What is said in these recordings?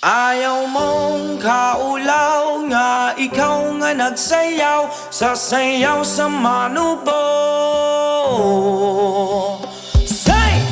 Ayaw mong kaulaw nga ikaw nga nagsayaw sa sayaw sa manubo. Say!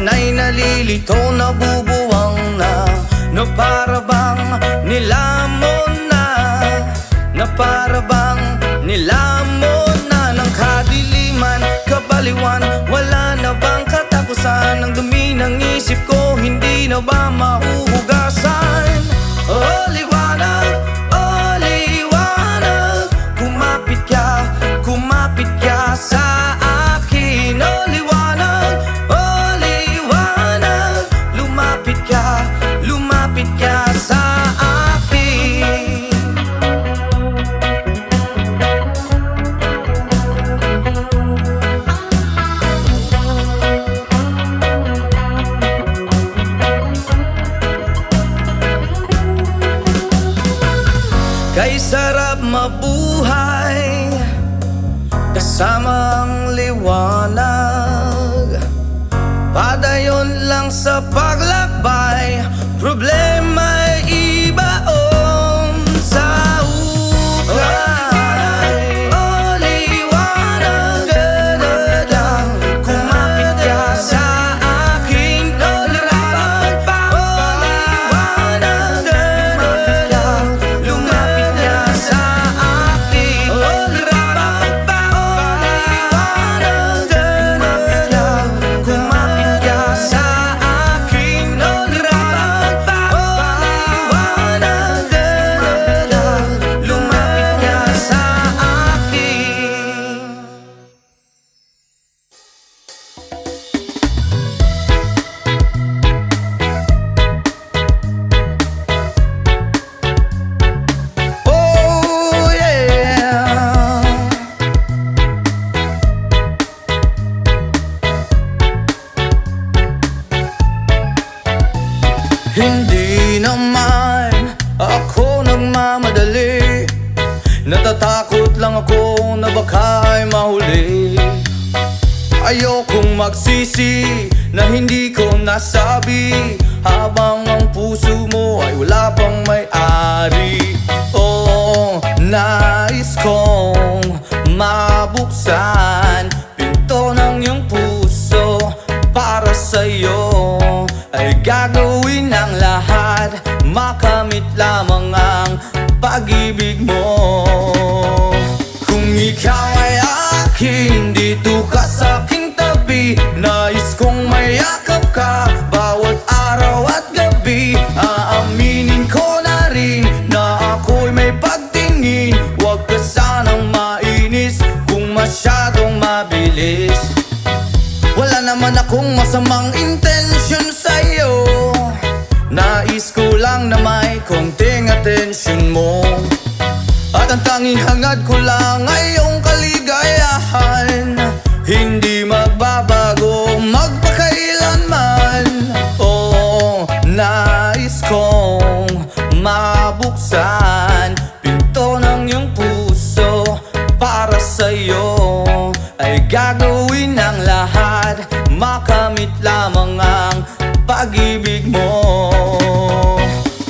ay nalilito, nabubuwang na para bang nilamon na, para bang nilamon na ng kadiliman, kabaliwan. Wala na bang katapusan? Ang dumi ng isip ko, hindi na ba mahuhugasan? Oh liwanag, oh liwanag, kumapit ka sa akin. Oh liwanag, oh liwanag, lumapit ka sa akin. Kay sarap mabuhay kasama ang liwanag, padayon lang sa paglakbay, problema'y ibaon sa hukay. Oh liwanag, kumapit ka sa akin. Oh liwanag, lumapit ka sa akin. Oh liwanag, kumapit ka sa akin. Oh liwanag, lumapit ka sa akin. Oh yeah. Hindi naman ako nagmamadali, natatakot lang ako na baka'y mahuli. Ayokong magsisi na hindi ko nasabi, habang ang puso mo ay wala pang may-ari. Oh, nais kong mabuksan pinto ng iyong puso para sa'yo, ay gagawin ang lahat, makamit lamang ang pag-ibig mo. Kung ikaw ay akin, dito ka sa aking tabi, nais kong mayakap ka bawat araw at gabi. Aaminin ko na rin na ako'y may pagtingin, huwag ka sanang mainis kung masyadong mabilis. Wala naman akong masamang intensyon sa'yo, nais ko lang na may konting atensyon mo, at ang tanging hangad ko lang ay iyong kaligayahan, hindi magbabago magpakailanman. Oh, nais kong mabuksan pinto ng iyong puso para sa'yo, ay gagawin ang lahat, makamit lamang ang pag-ibig mo.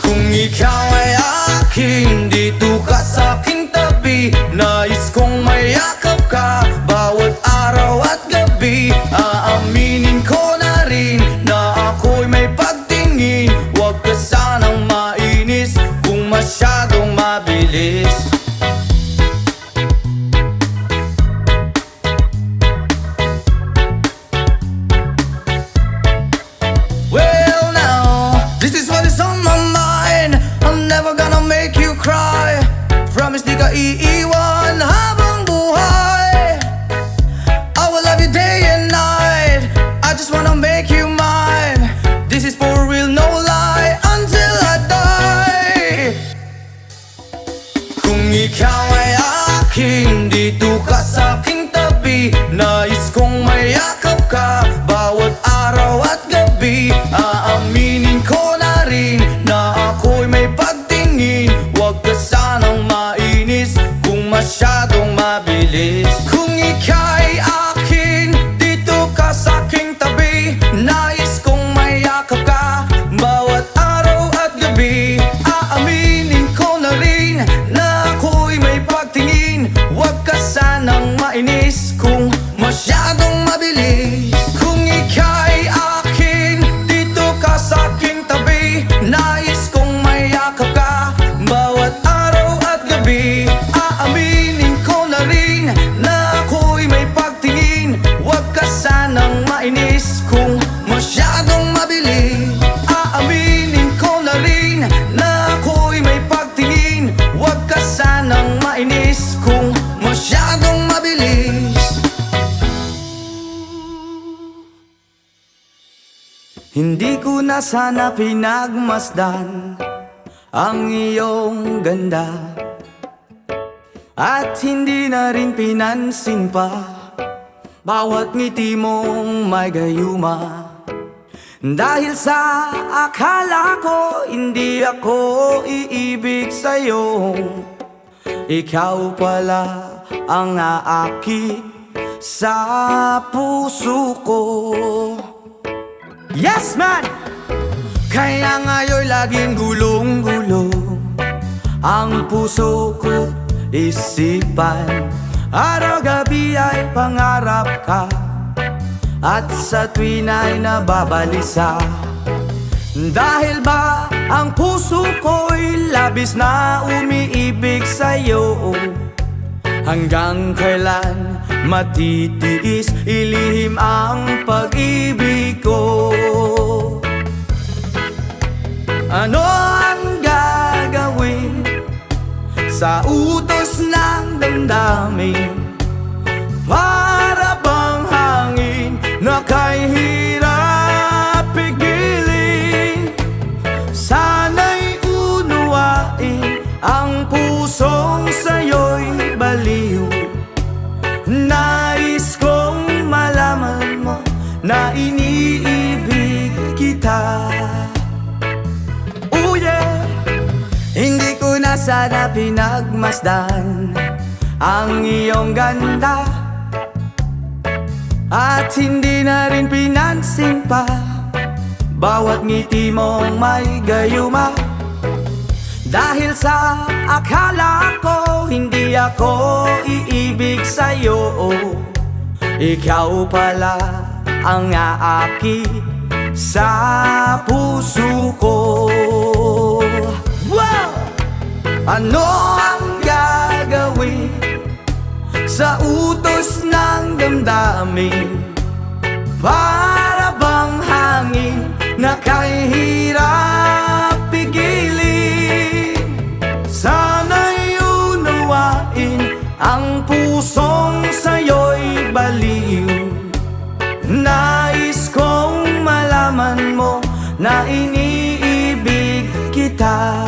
Kung ikaw ay akin, dito ka sa aking tabi, nais kong mayakap ka bawat araw at gabi. Aaminin ko na rin na ako'y may pagtingin, huwag ka sanang mainis kung masyadong mabilis. Well now, this is what is on my mind, I'm never gonna make you cry, promise di ka iiwan habang buhay. I will love you day and night, I just wanna make you mine. This is for real, no lie, until I die. Kung ikaw ay akin, dito ka sa aking tabi, nais kong mayakap ka bawat araw at gabi. Aaminin ko na rin na ako'y may pagtingin, huwag ka sanang mainis kung masyadong Hindi ko na sana pinagmasdan ang iyong ganda, at hindi na rin pinansin pa bawat ngiti mong may gayuma. Dahil sa akala ko hindi ako iibig sa'yo, ikaw pala ang aakit sa puso ko. Yes man! Kaya ngayon laging gulong-gulo ang puso ko, isipan. Araw-gabi ay pangarap ka, at sa tuwin ay nababalisa. Dahil ba ang puso ko'y labis na umiibig sa'yo, hanggang kailan matitiis ilihim ang pag-ibig ko? Ano ang gagawin sa utos ng damdamin? Para bang hangin na kay hirap pigilin? Sana'y unuwain ang pusong sa'yo'y baliw. Nais kong malaman mo na iniibig kita. Oh yeah! Hindi ko na sana pinagmasdan ang iyong ganda, at hindi na rin pinansin pa bawat ngiti mong may gayuma. Dahil sa akala ko hindi ako iibig sa'yo, ikaw pala ang aakit sa puso ko. Wow! Ano ang gagawin sa utos ng damdamin? Para bang hangin na kay hirap pigilin? Sana'y unawain ang pusong sa'yo'y baliw. Nais kong malaman mo na iniibig kita.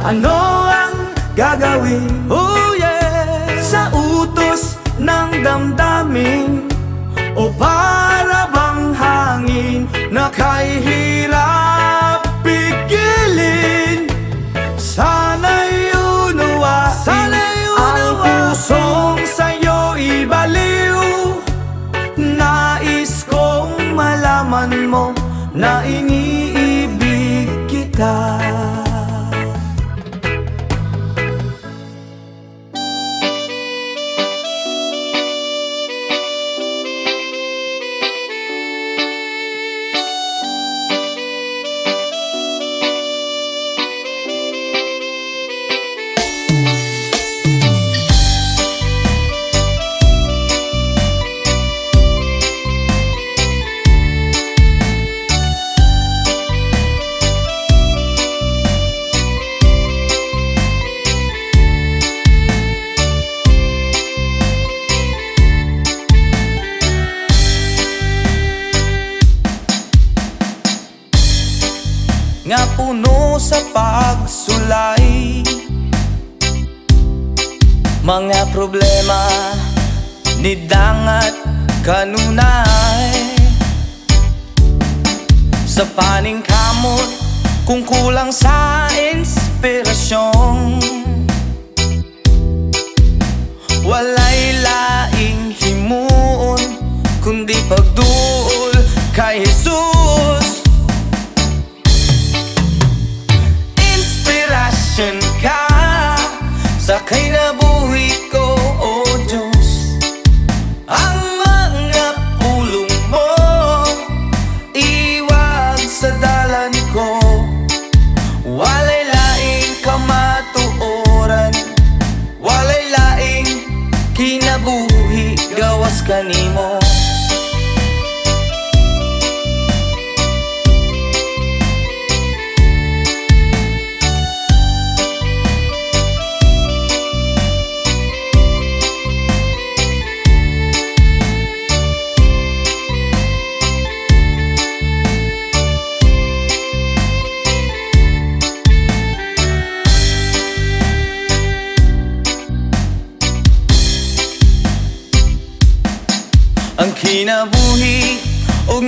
Ano ang gagawin, oh yeah, sa utos ng damdamin? O para bang hangin na kay hirap pigilin? Sana'y unawain ang pusong sa'yo'y baliw. Nais kong malaman mo na iniibig kita. Nga puno sa pagsulay, mga problema ni dangat kanunay. Sa paningkamot kung kulang sa inspirasyon, walay laing himuon kundi pagduol kay Jesus. Inspirasyon ka sa kinabuhi ko, oh Diyos. Ang mga pulong mo iwag sa dalan ko, walay laing kamatuoran, walay laing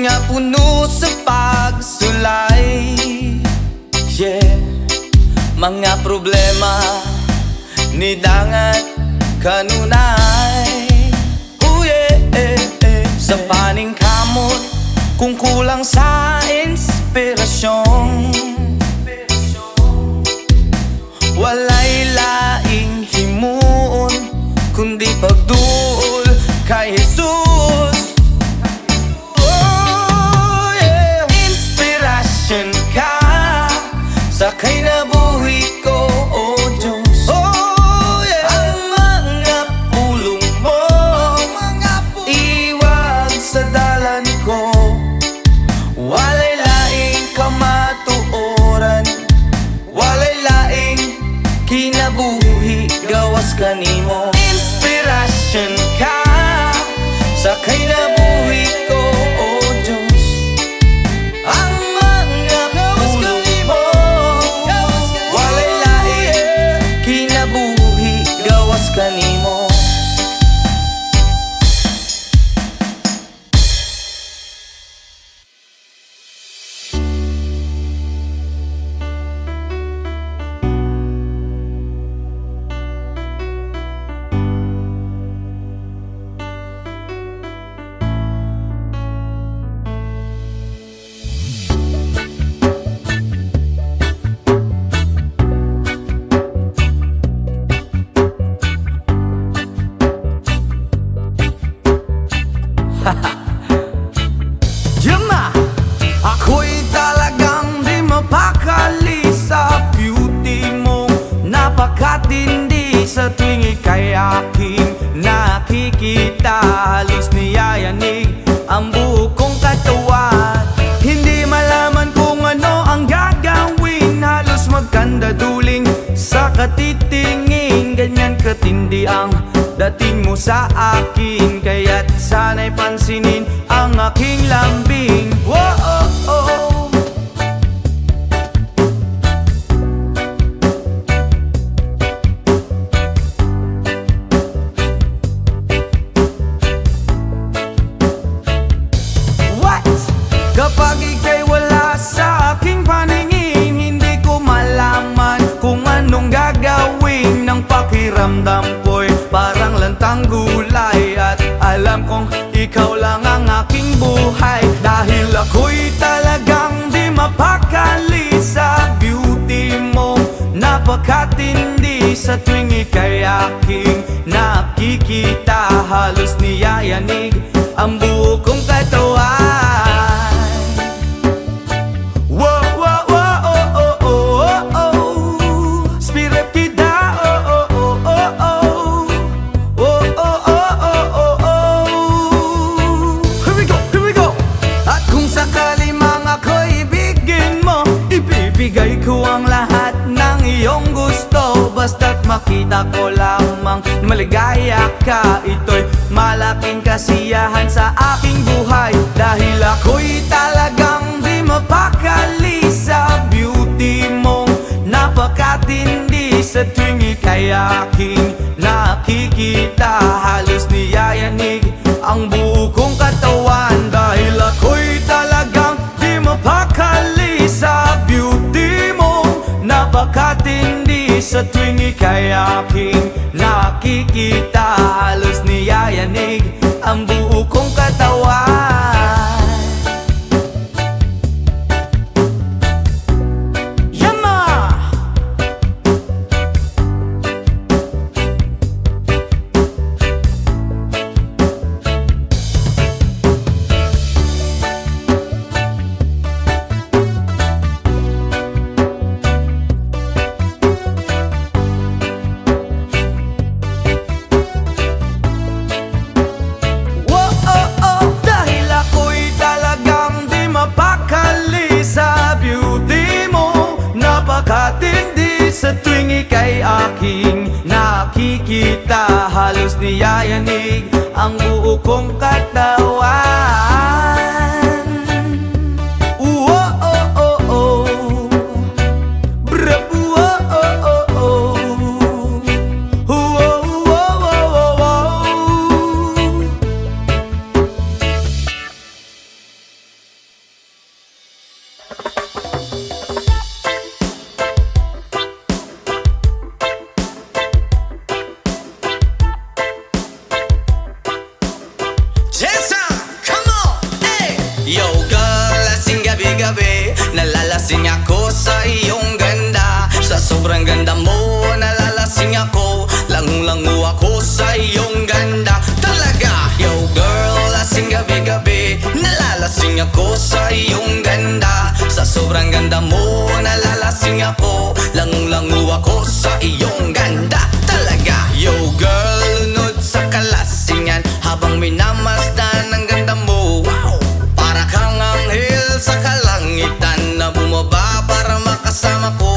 nga puno sa pagsulay. Yeah, mga problema ni dangat kanunay. Oh yeah, sa paning kamot kung kulang sa inspirasyon, walay laing himuon kundi pagduol kay Jesus. Oh yeah, inspirasyon ka sa kinabuhi ko, oh Diyos. Oh yeah, ang mga pulong mo iwag sa dalan ko, walay laing kamatuoran, walay laing kinabuhi gawas kanimo. Inspirasyon ka sa kinabuhi ko, oh Diyos. Ang mga pulong mo walay laing kinabuhi gawas kanimo. Yama, ako'y talagang di mapakali sa beauty mo. Napakatindi sa tuwing ika'y aking nakikita. Halos niyayanig ang buo kong katawan. Hindi malaman kung ano ang gagawin. Halos magkandaduling sa katitingin. Ganyan katindi ang dating mo sa akin, kaya't sana'y pansinin ang aking lambing. Whoa, oh, oh. What? Kapag ika'y wala sa aking paningin, hindi ko malaman kung anong gagawin. Ng pakiramdam ko'y parang lantang gulay, at alam kong ikaw lang ang aking buhay. Dahil ako'y talagang di mapakali sa beauty mo. Napakatindi sa tuwing ika'y aking nakikita. Halos niyayanig ang buo kong katawan. Whoa, whoa, whoa, oh, oh, oh, oh, oh. Spirit kita, oh, oh, oh, oh, oh. Oh, oh, oh, oh, oh, oh. Here we go. At kung sakali mga ko'y ibigin mo, ibibigay ko ang lahat ng iyong gusto. Basta't makita ko lamang maligaya ka, ito'y malaking kasiyahan sa aking buhay. Dahil ako'y talagang di mapakali sa beauty mo. Napakatindi sa tuwing ika'y aking nakikita. Halos niyayanig ang buo kong katawan. Dahil ako'y talagang di mapakali sa beauty mo. Napakatindi sa tuwing ika'y aking nakikita. Halos niyayanig ang buo kong katawan. Yama! Napakatindi sa tuwing ika'y aking nakikita. Halos niyayanig ang buo kong katawan. Oh, oh, oh, oh. Brap, oh, oh, oh, oh. Oh, oh, oh, oh, oh. Yo girl, lasing gabi-gabi, nalalasing ako sa iyong ganda. Sa sobrang ganda mo, nalalasing ako, langung-langu ako sa iyong ganda. Talaga, yo girl, lasing gabi-gabi, nalalasing ako sa iyong ganda. Sa sobrang ganda mo, nalalasing ako, langung-langu ako sa iyong ganda. Talaga, yo girl, lunod sa kalasingan habang minamasdan ang ganda mo. Wow! Para kang anghel sa kalangitan na bumaba para makasama ko.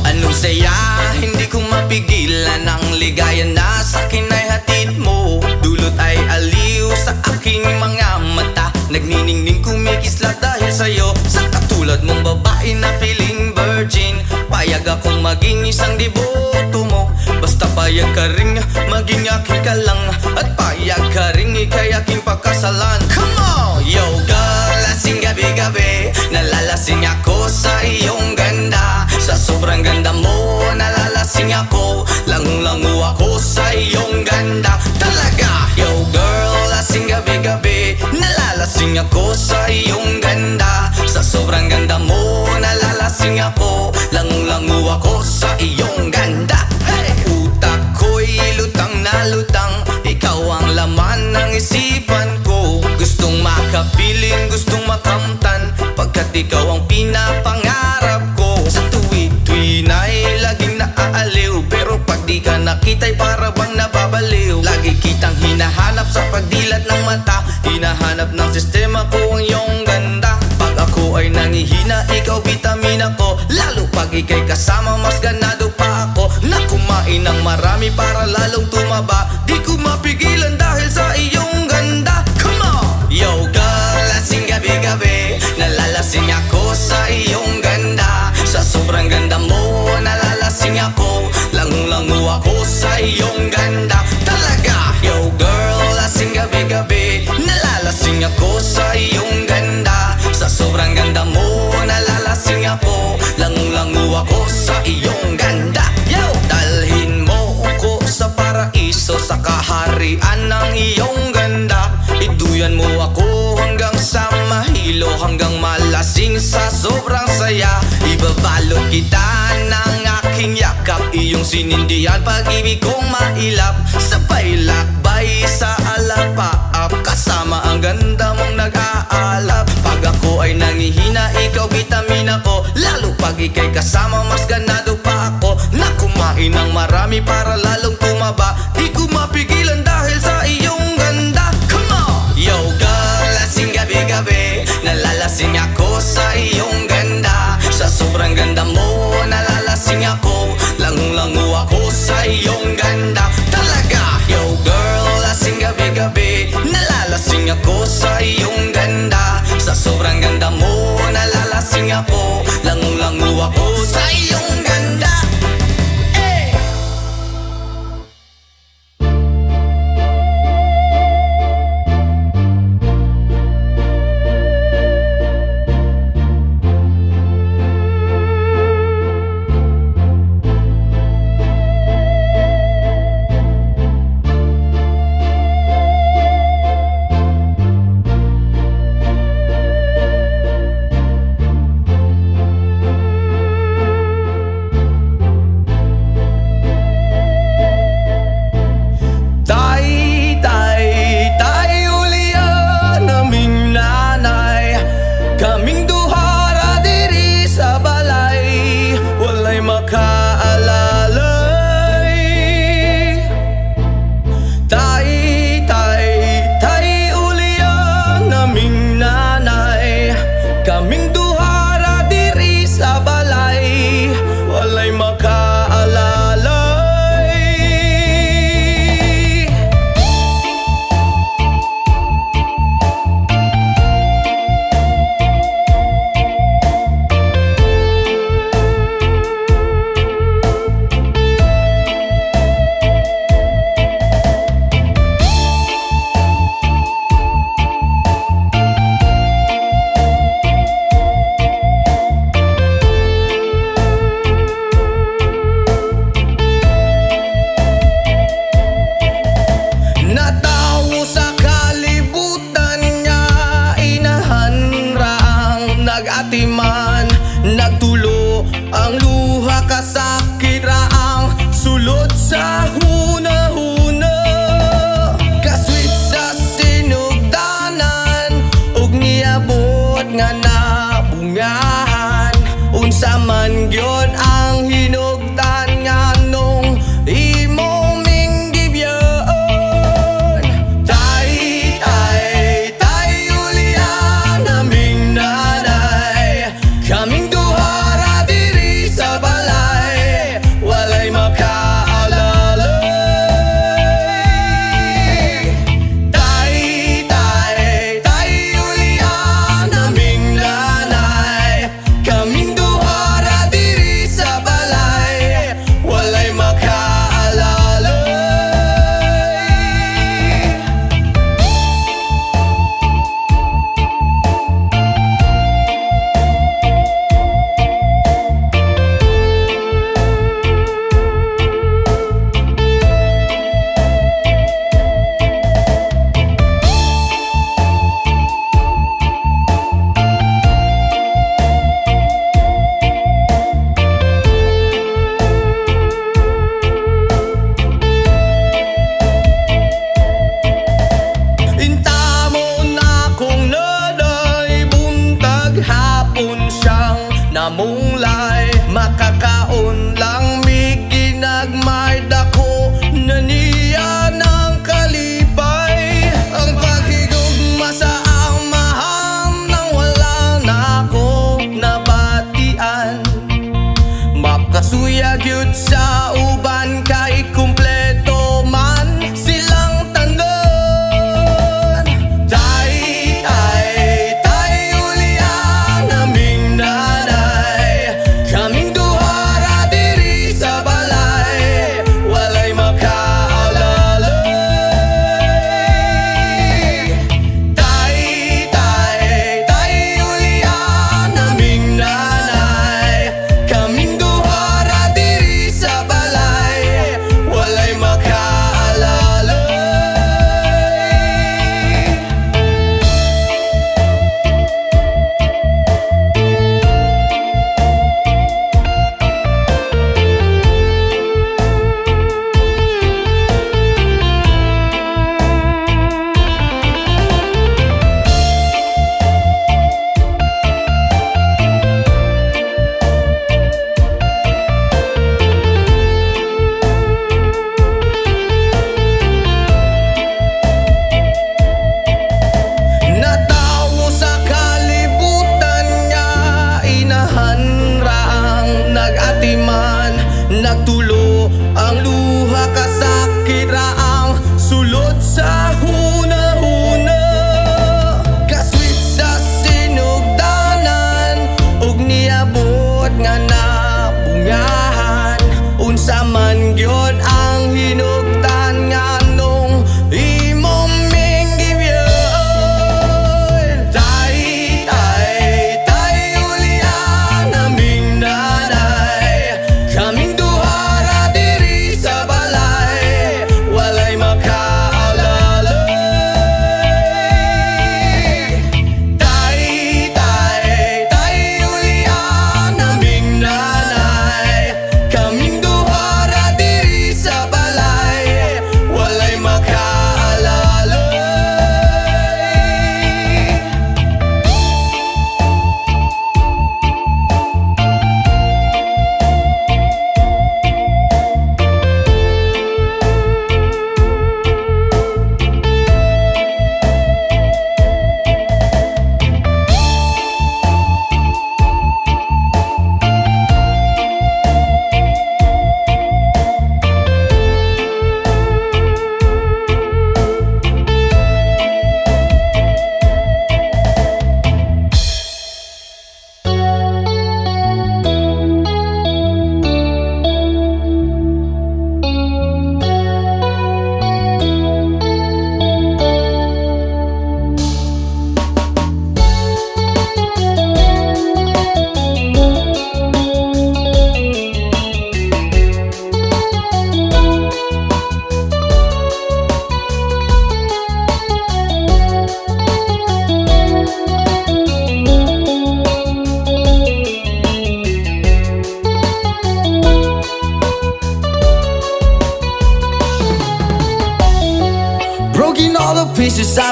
Anong saya, hindi ko mapigilan ang ligaya na sa'kin ay hatid mo. Dulot ay aliw sa aking mga mata, nagniningning kumikislat dahil sa'yo. Sa katulad mong babae na piling virgin, payag akong maging isang deboto mo. Basta payag ka ring maging aking ka lang, at payag ka ring ikay aking pagkasalan. Come on! Yo girl, lasing gabi-gabi, nalalasing ako sa iyong ganda. Sa sobrang ganda mo, nalalasing ako, langung-langu ako sa iyong ganda. Talaga, yo girl, lasing gabi-gabi, nalalasing ako sa iyong ganda. Sa sobrang ganda mo, nalalasing ako, langung-langu ako sa iyong ganda. Hey! Utak ko'y lutang na lutang, ikaw ang laman ng isipan ko. Gustong makapiling, gustong makamtan, pagkat ikaw ang pinapangarap ko. Sa tuwi-tuwi na'y laging naaaliw, pero pag di ka nakita'y para bang nababaliw. Lagi kitang hinahanap sa pagdilat ng mata, hinahanap ng sistema ko ang iyong ganda. Pag ako ay nangihina, ikaw vitamina ko, lalo pag ikay kasama mas ganado pa ako. Na kumain ng marami para lalong tumaba, di ko mapigilan dahil sa iyong ganda. Come on! Yo girl, lasing gabi-gabi, nalalasing ako sa iyong ganda. Sa sobrang ganda mo, nalalasing ako, langung-langu ako sa iyong ganda. Talaga, yo girl, lasing gabi-gabi, nalalasing ako sa iyong ganda. Sa sobrang ganda mo, nalalasing ako, langung-langu ako sa iyong ganda. Yo! Dalhin mo ko sa paraiso, sa kaharian ng iyong ganda. Iduyan mo ako hanggang sa mahilo, hanggang malasing sa sobrang saya. Ibabalot kita ng aking yakap, iyong sinindihan pag-ibig kong mailap. Sabay lakbay sa alapaap, kasama ang ganda mong nag-aalap. Pag ako ay nangihina, ikaw vitamina ko, lalo pag ikay kasama mas ganado pa ako. Na kumain ng marami para lalong tumaba, di ko mapigilan dahil sa iyong ganda. Come on! Yo girl, lasing gabi-gabi, nalalasing ako sa iyong ganda. Sa sobrang ganda mo, nalalasing ako, langung-langu ako sa iyong ganda. Talaga, yo girl, lasing gabi-gabi, nalalasing ako sa iyong ganda. Sa sobrang ganda mo, nalalasing ako, langung-langu ako sa iyong ganda. dati man nagtulo ang luha, kasakit ra ang sulod sa hunahuna. Kasweet sa sinugdanan ug niabot nga nabungahan. Unsa man gyud ang hinugdan nga nung imong minggibyon. Tay, tay, tay, Julian, aming nanay, kaming duha ra diri sa balay, walay makaalalay. Tay, tay, tay, Julian, aming nanay, kaming duha ra diri sa balay, walay makaalalay. Intamon akong naday, buntag hapon siyang namunglay. Makakaon lang mi ginagmay, dako na niya ng kalipay. Ang paghigugma sa amahan nang wala na ako nabatian. Makasuya gyud sa uban kay kumpleto man silang tanan. Tay, tay, tay, Julian, aming nanay, kaming duha ra diri sa balay, walay makaalalay. Tay, tay, tay, Julian, aming nanay, kaming duha ra diri sa balay,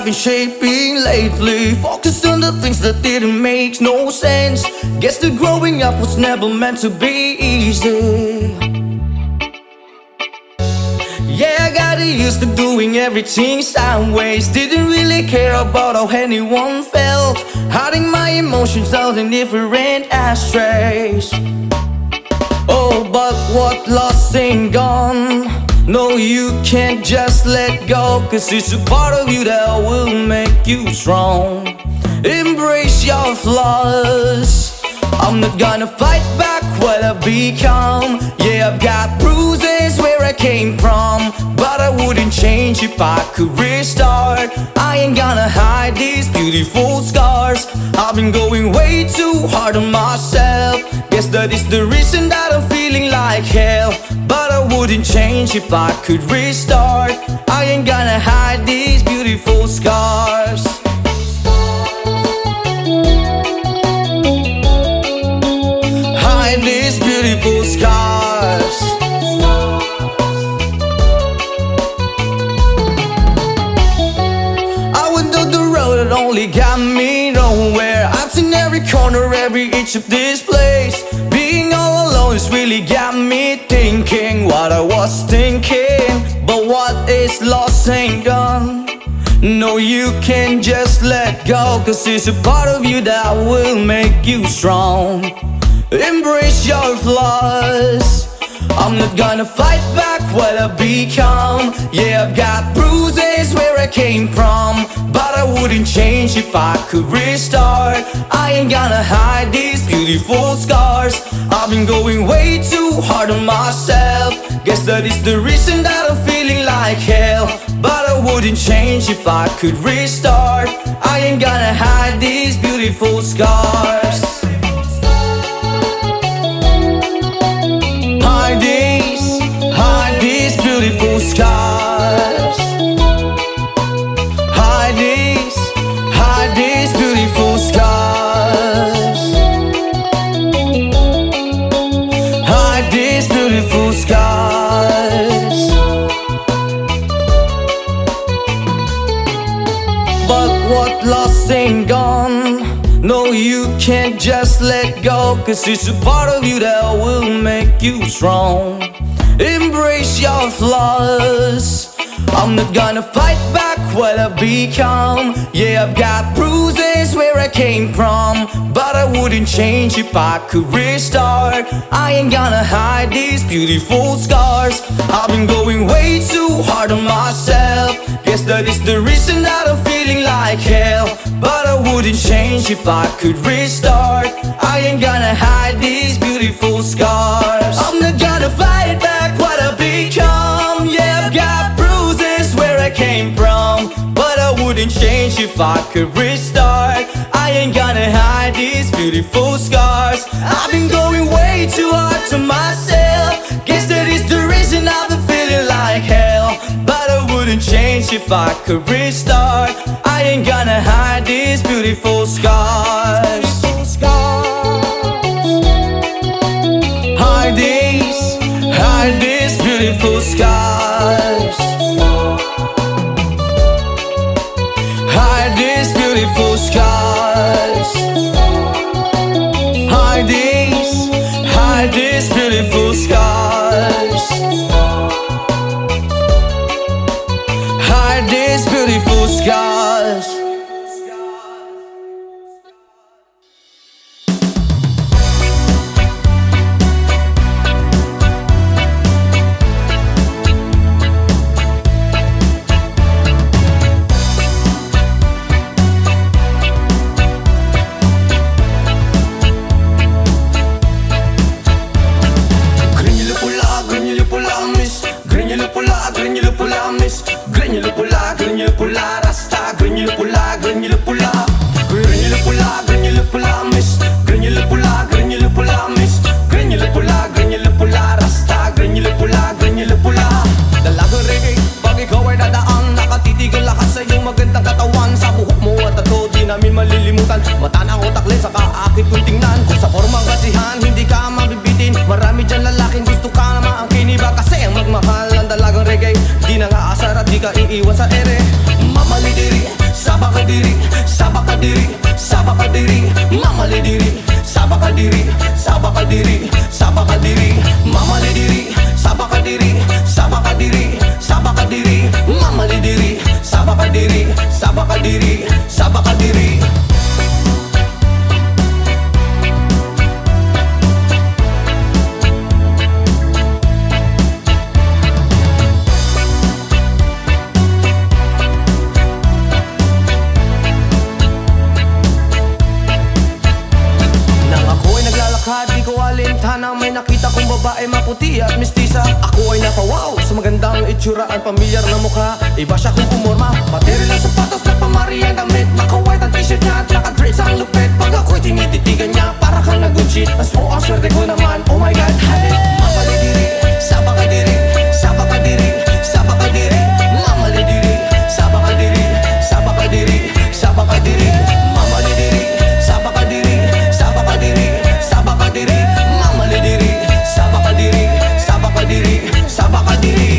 been shaping lately. Focused on the things that didn't make no sense. Guess that growing up was never meant to be easy. Yeah, I got used to doing everything sideways. Didn't really care about how anyone felt. Hiding my emotions out in different ashtrays. Oh, but what lost ain't gone. No, you can't just let go, 'cause it's a part of you that will make you strong. Embrace your flaws. I'm not gonna fight back what I become. Yeah, I've got bruises where I came from, but I wouldn't change if I could restart. I ain't gonna hide these beautiful scars. I've been going way too hard on myself. Guess that is the reason that I'm feeling like hell, but I wouldn't change if I could restart. I ain't gonna hide these beautiful scars. Hide these beautiful scars. I went down the road that only got me nowhere. I've seen every corner, every inch of this place. Being all alone has really got me thinking what I was thinking. But what is lost ain't done. No, you can't just let go, 'cause it's a part of you that will make you strong. Embrace your flaws. I'm not gonna fight back what I become. Yeah, I've got bruises where I came from, but I wouldn't change if I could restart. I ain't gonna hide these beautiful scars. I've been going way too hard on myself. Guess that is the reason that I'm feeling like hell, but I wouldn't change if I could restart. I ain't gonna hide these beautiful scars. Hide these beautiful scars. Hide these beautiful scars. Hide these beautiful scars. But what lost ain't gone. No, you can't just let go, 'cause it's a part of you that will make you strong. Embrace your flaws. I'm not gonna fight back what I become. Yeah, I've got bruises where I came from, but I wouldn't change if I could restart. I ain't gonna hide these beautiful scars. I've been going way too hard on myself. Guess that is the reason that I'm feeling like hell, but I wouldn't change if I could restart. I ain't gonna hide these beautiful scars. I'm not gonna fight back what I become. Yeah, I've got bruises where I came from, but I wouldn't change if I could restart. I ain't gonna hide these beautiful scars. I've been going way too hard to myself. Guess that is the reason I've been feeling like hell, but I wouldn't change if I could restart. I ain't gonna hide these beautiful scars. Hide these beautiful scars. Hide these beautiful scars. Hide these beautiful scars. Hide these beautiful scars. Granular pula, rasta, granular pula, granular pula. Granular pula, granular pula, miss. Granular pula, miss. Granular pula, rasta, granular pula. Dalagang reggae, pag ikaw ay dadaan, nakatitig ang lakas sa iyong magandang katawan. Sa buhok mo at tato, di namin malilimutan. Mata na utak lens, saka akit kung tingnan. Kung sa formang kasihan, hindi ka mabibitin. Marami dyan lalaking gusto ka na maangkin. Iba kasi ang magmahal ang dalagang reggae. Di na nga asar at di ka iiwan sa ere. Mamalidiri, sabaka diri, sabaka diri, sabaka diri, mamali diri, sabaka diri, sabaka diri, sabaka diri, mamali diri, sabaka diri, sabaka diri, sabaka diri. Di ko alintana, may nakita kong babae maputi at mistisa. Ako ay napawaw sa magandang itsura at pamilyar na mukha. Iba siya kung pumorma, material ang sapatos na pamari ang damit. Naka-white ang t-shirt niya at naka-dreads ang lupit. Pag ako'y tinititigan niya, para kang nag-good shit. As mo ang swerte ko naman, oh my god, halit. Mamali diri, sabaka diri, sabaka diri, sabaka diri, mamali diri, sabaka diri, sabaka diri, sabaka diri, mamali diri, sabaka diri, sabaka diri, sabaka diri, mamali diri, sabaka diri, sabaka diri, sabaka diri.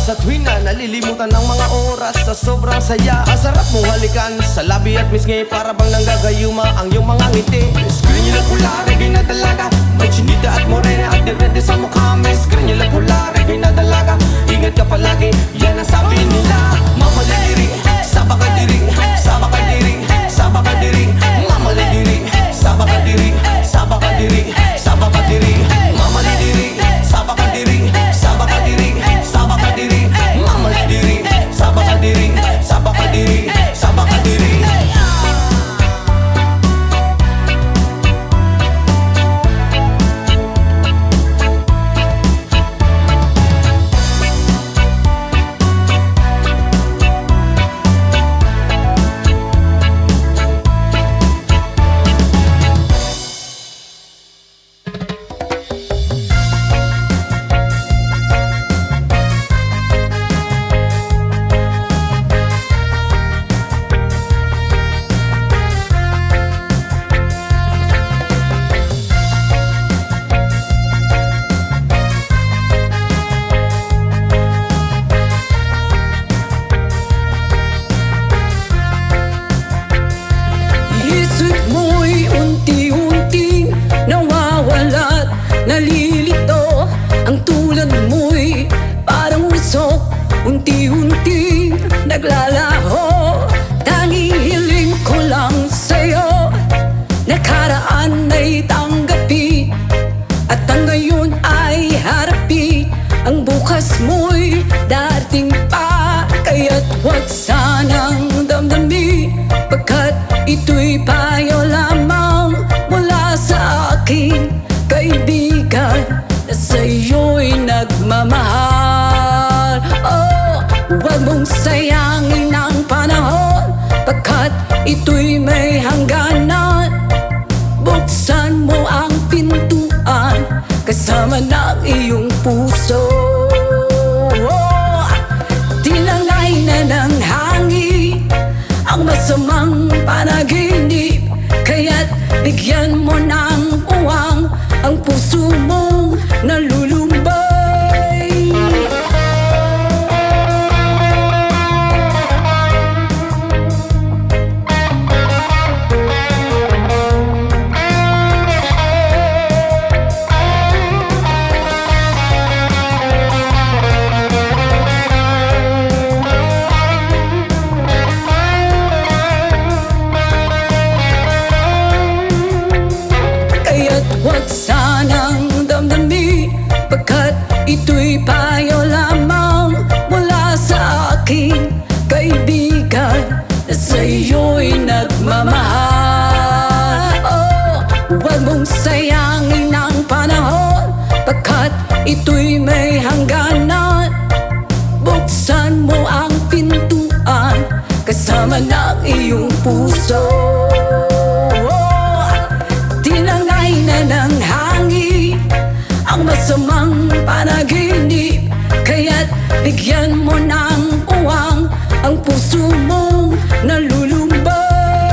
Sa tuwing na nalilimutan ng mga oras sa sobrang saya. Ang sarap mo halikan sa labi at misngi, para bang nanggagayuma ang iyong mga ngiti. Screen nila pula, reggae na dalaga, may chinita at morena at direte sa mukha. May screen nila pula, reggae na dalaga, ingat ka palagi, yan ang sabi nila. Mamali diri, sabaka diri, sabaka diri, sabaka diri, mamali diri, sabaka diri, sabaka diri, sabaka diri, mamali diri, sabaka diri, sabaka diri, sabaka diri, mamali diri, sabaka diri, sabaka diri, sabaka diri. Nalilito ang tulad mo'y parang usok, unti-unti naglalaho. Tanging hiling ko lang sa'yo, nakaraan ay tanggapin, at ang ngayon ay harapin. Ang bukas mo'y dating pa, kaya't huwag sanang damdamin, pagkat ito'y payo lamang mula sa akin. Kaibigan na sa'yo'y nagmamahal. Oh, huwag mong sayangin ang panahon, pagkat ito'y may hangganan. Buksan mo ang pintuan, kasama ng iyong puso. Oh, tinangay na ng hangin ang masamang panaginip, kaya't bigyan mo ng puwang ang puso mong nalulumbay. Kaya't huwag sanang damdamin, pagkat ito'y payo lamang mula sa akin. Kaibigan na sa'yo'y nagmamahal. Oh, huwag mong sayangin ang panahon, pagkat ito'y may hangganan. Buksan mo ang pintuan, kasama ng iyong puso. Tinangay na ng hangin ang masamang panaginip, kaya't bigyan mo ng puwang ang puso mong nalulumbay.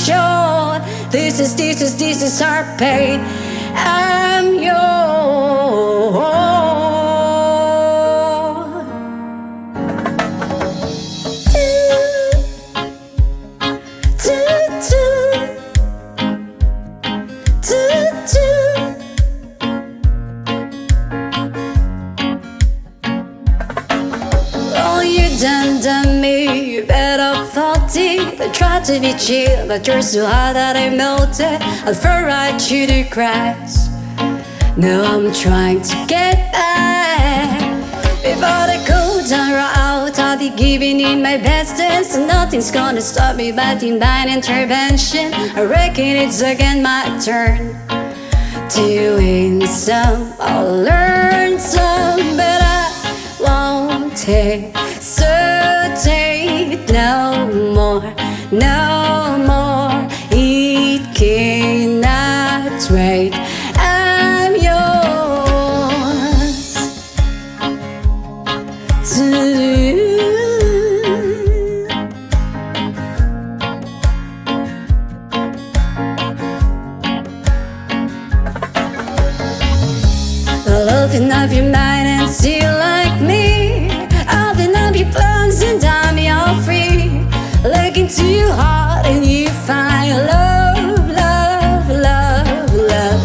short. This is our pain. I'm yours. Oh, you done me, you better felt deep. I tried to be chill, but you're so hot that I melted. I fell right through the cracks. Now I'm trying to get back. Before the cold down out, I'll be giving it my best dance. And nothing's gonna stop me by divine intervention. I reckon it's again my turn to win some, I'll learn some, but I won't hesitate no more, no more. It cannot wait. I'm yours to open up your mind and see like me. Open up your plans and I'm all free. Look into your heart and you find love, love, love, love.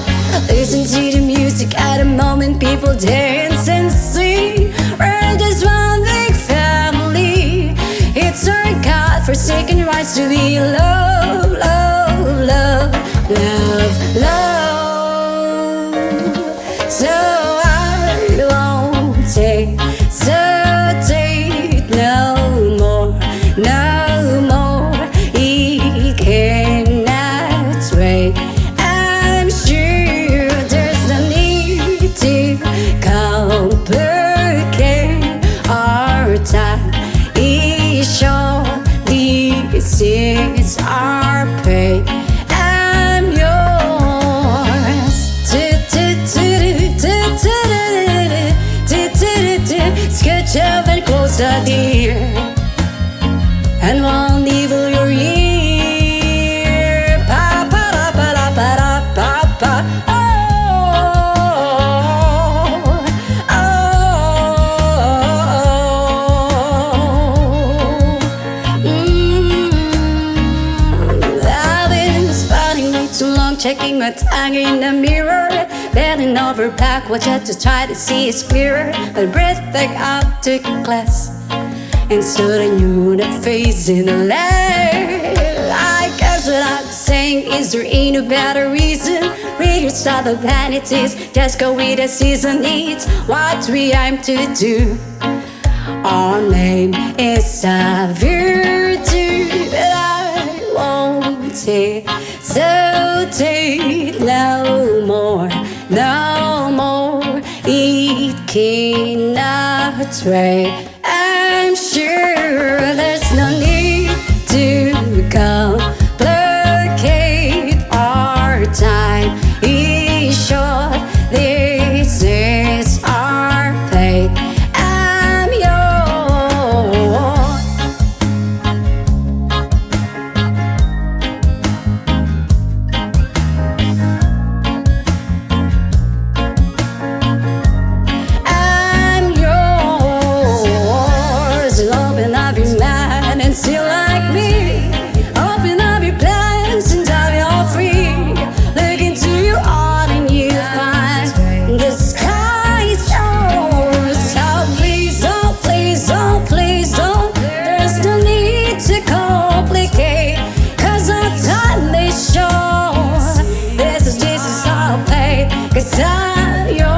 Listen to the music at the moment, people dance and sing. We're just one big family. It's our God-forsaken rights to be love, love, love, love, love. So hesitate no more, no more. It cannot wait. I'm sure there's no need to complicate our time. It's short, this is our pain. I'm yours. Sketch up and closer, dear, and won't evil your ear. Pa pa da pa da pa da pa pa. I've been spotting way too long, checking my tongue in the mirror. Bending over backwards just to try to see it's clearer. But breath back up to class, and so I knew that face in the light. I guess what I'm saying is there ain't no better reason. Read stop the vanities, just go with the season needs. What we aim to do, our name is a virtue, but I won't hesitate no more, no more. It cannot wait. I'm sure there's no need to complicate our time. It's short, this is our fate. I'm yours. I'm yours. Open up your mind and see like me. Open up your plans and dive all free. Look into your heart and you find the sky is yours. Oh please, oh please, oh please, oh. There's no need to complicate, 'cause our time is short. This is our pain, 'cause I'm yours.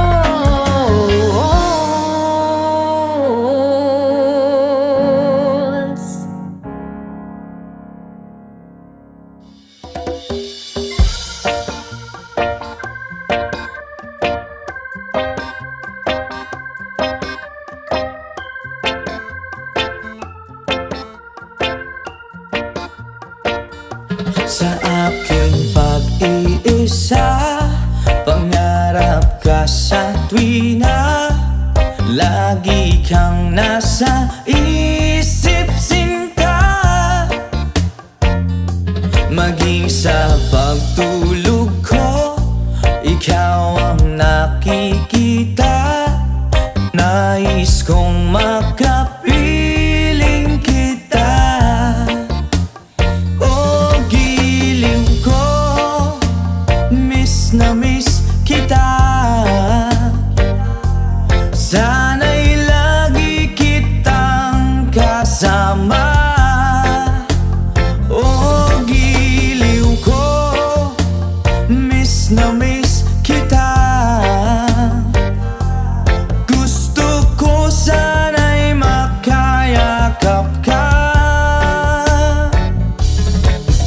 Sa aking pag-iisa, pangarap ka sa tuwina. Lagi kang nasa isip, sinta. maging sa pagtulog ko, ikaw ang nakikita. Nais kong makapiling kita. Oh, giliw ko, miss na miss kita. Sana'y lagi kitang kasama. Oh, giliw ko, miss na miss kita. Gusto ko sana'y makayakap ka.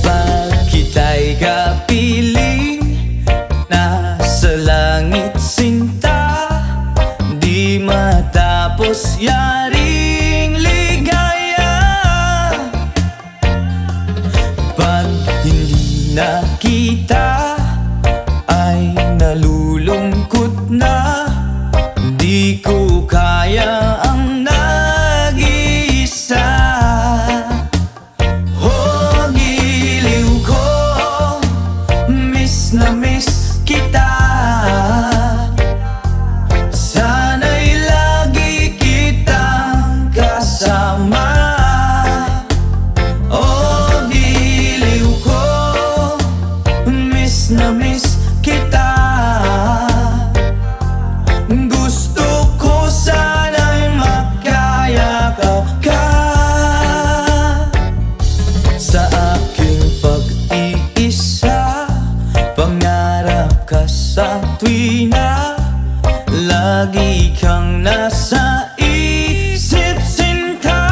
Pag kita'y kapiling, nasa langit sinta, di matapos yaring ligaya. Pag hindi nakita, ay nalulungkot na. Di ko kaya ang nag-iisa. Oh, giliw ko, miss na miss kita. Sana'y lagi kitang kasama. Oh, giliw ko, miss na miss kita. Gusto ko sana'y makayakap ka. Sa aking pag-iisa, pangarap ka sa tuwina. Lagi kang nasa isip sinta.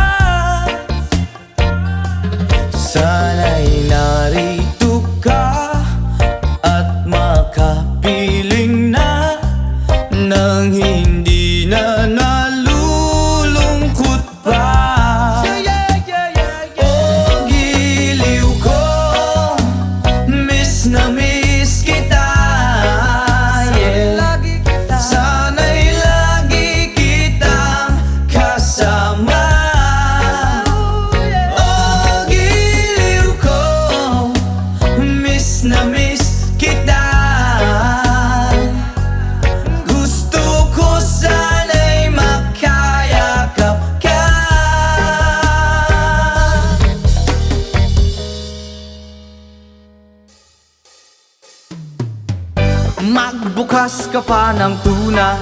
Sana'y narito ka at makapiling na, nang hindi na nalulungkot pa. Oh, giliw ko, miss na miss kita. Yeah. Sana'y lagi kitang kasama. Oh, giliw ko, miss na miss kita. Gusto ko sana'y makayakap ka. Magbukas ka pa ng tuna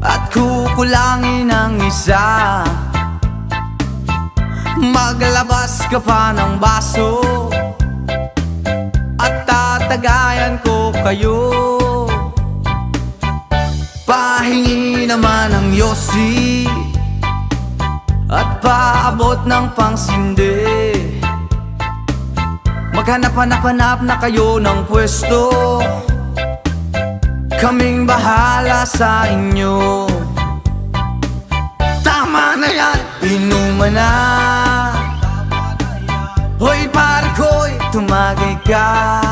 at kukulangin ang isa. Maglabas ka pa ng baso at tatagayan ko kayo. Pahingi naman ng yosi at paabot ng pangsindi. Maghanap-hanap na kayo ng pwesto, kaming bahala sa inyo. Tama na yan, inuman na. Hoy pare ko'y tumagay ka.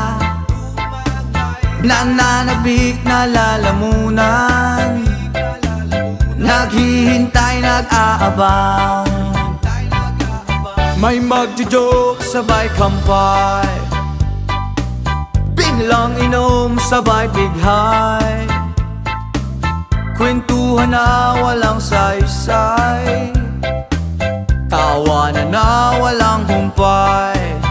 Nananabik na lalamunan, naghihintay, nag-aabang. May magjo-joke, sabay kampay, biglang inom, sabay bighay. Kwentuhan na walang saysay, tawanan na walang humpay.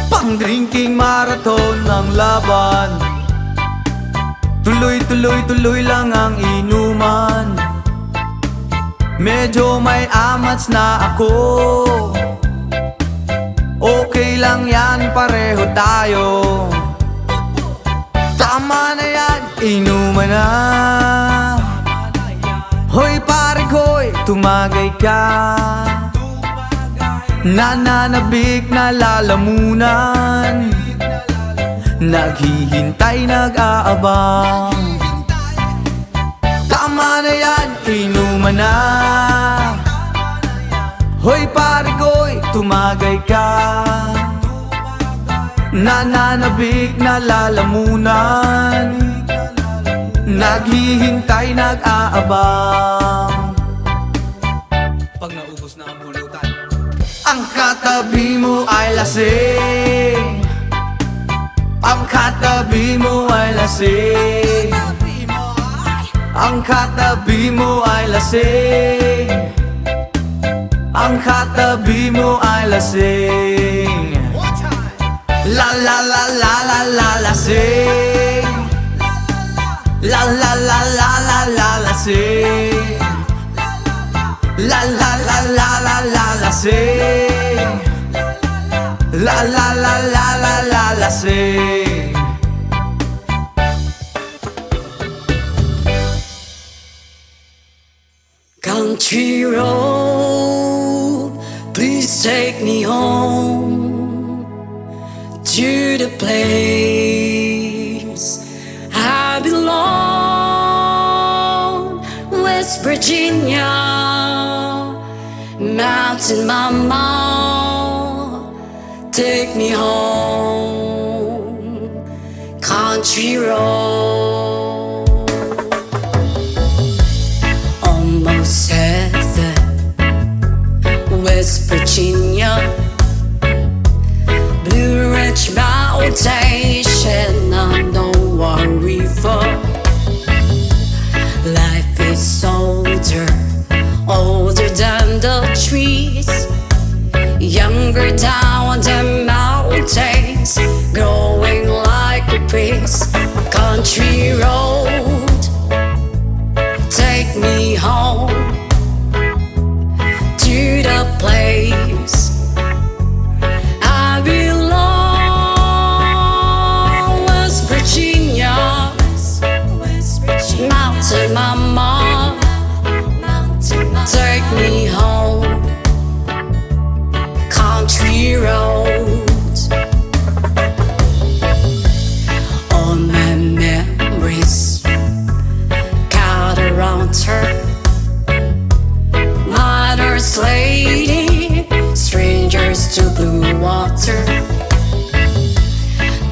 Pang-drinking marathon ng laban, tuloy-tuloy-tuloy lang ang inuman. Medyo may amats na ako, okay lang yan, pareho tayo. Tama na yan, inuman na. Hoy pare ko'y tumagay ka. Nananabik na lalamunan, naghihintay, nag-aabang. Tama na yan, inuman na. Hoy pare ko'y tumagay ka. Nananabik na lalamunan, naghihintay, nag-aabang. Pag naubos na ang pulutan, ang kata katabi mo ay lasing. Ang katabi mo ay lasing. Ang katabi mo ay lasing. Ang katabi mo ay lasing. La la la la la la lasing. La la la la la la lasing. La la la la la la lasing. La la la la la la lasing. Country road, please take me home to the place I belong. West Virginia, Mountain Mama, take me home. Country road, almost heaven. West Virginia, Blue Ridge Mountain, Shenandoah River. Life is older, older than the trees, younger down the mountains, growing like a breeze. Country road, take me home to the place I belong. West Virginia, Mountain Mama, take me home. Country roads, all my memories got around her. Mother's lady, strangers to blue water,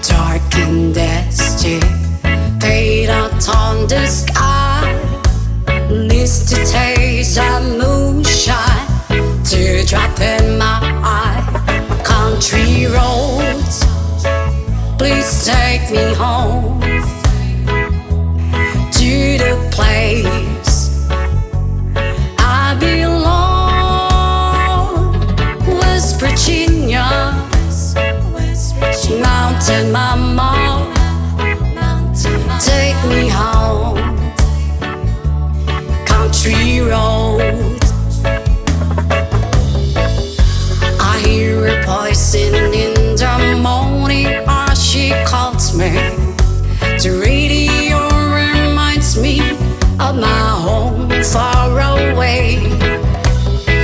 dark and dusty, fade out on the sky. Least to taste of moonshine, teardrop in my eye. Country roads, please take me home to the place I belong. West Virginia, Mountain Mama, take me home. Country road, I hear her voicing in the morning as she calls me. The radio reminds me of my home far away.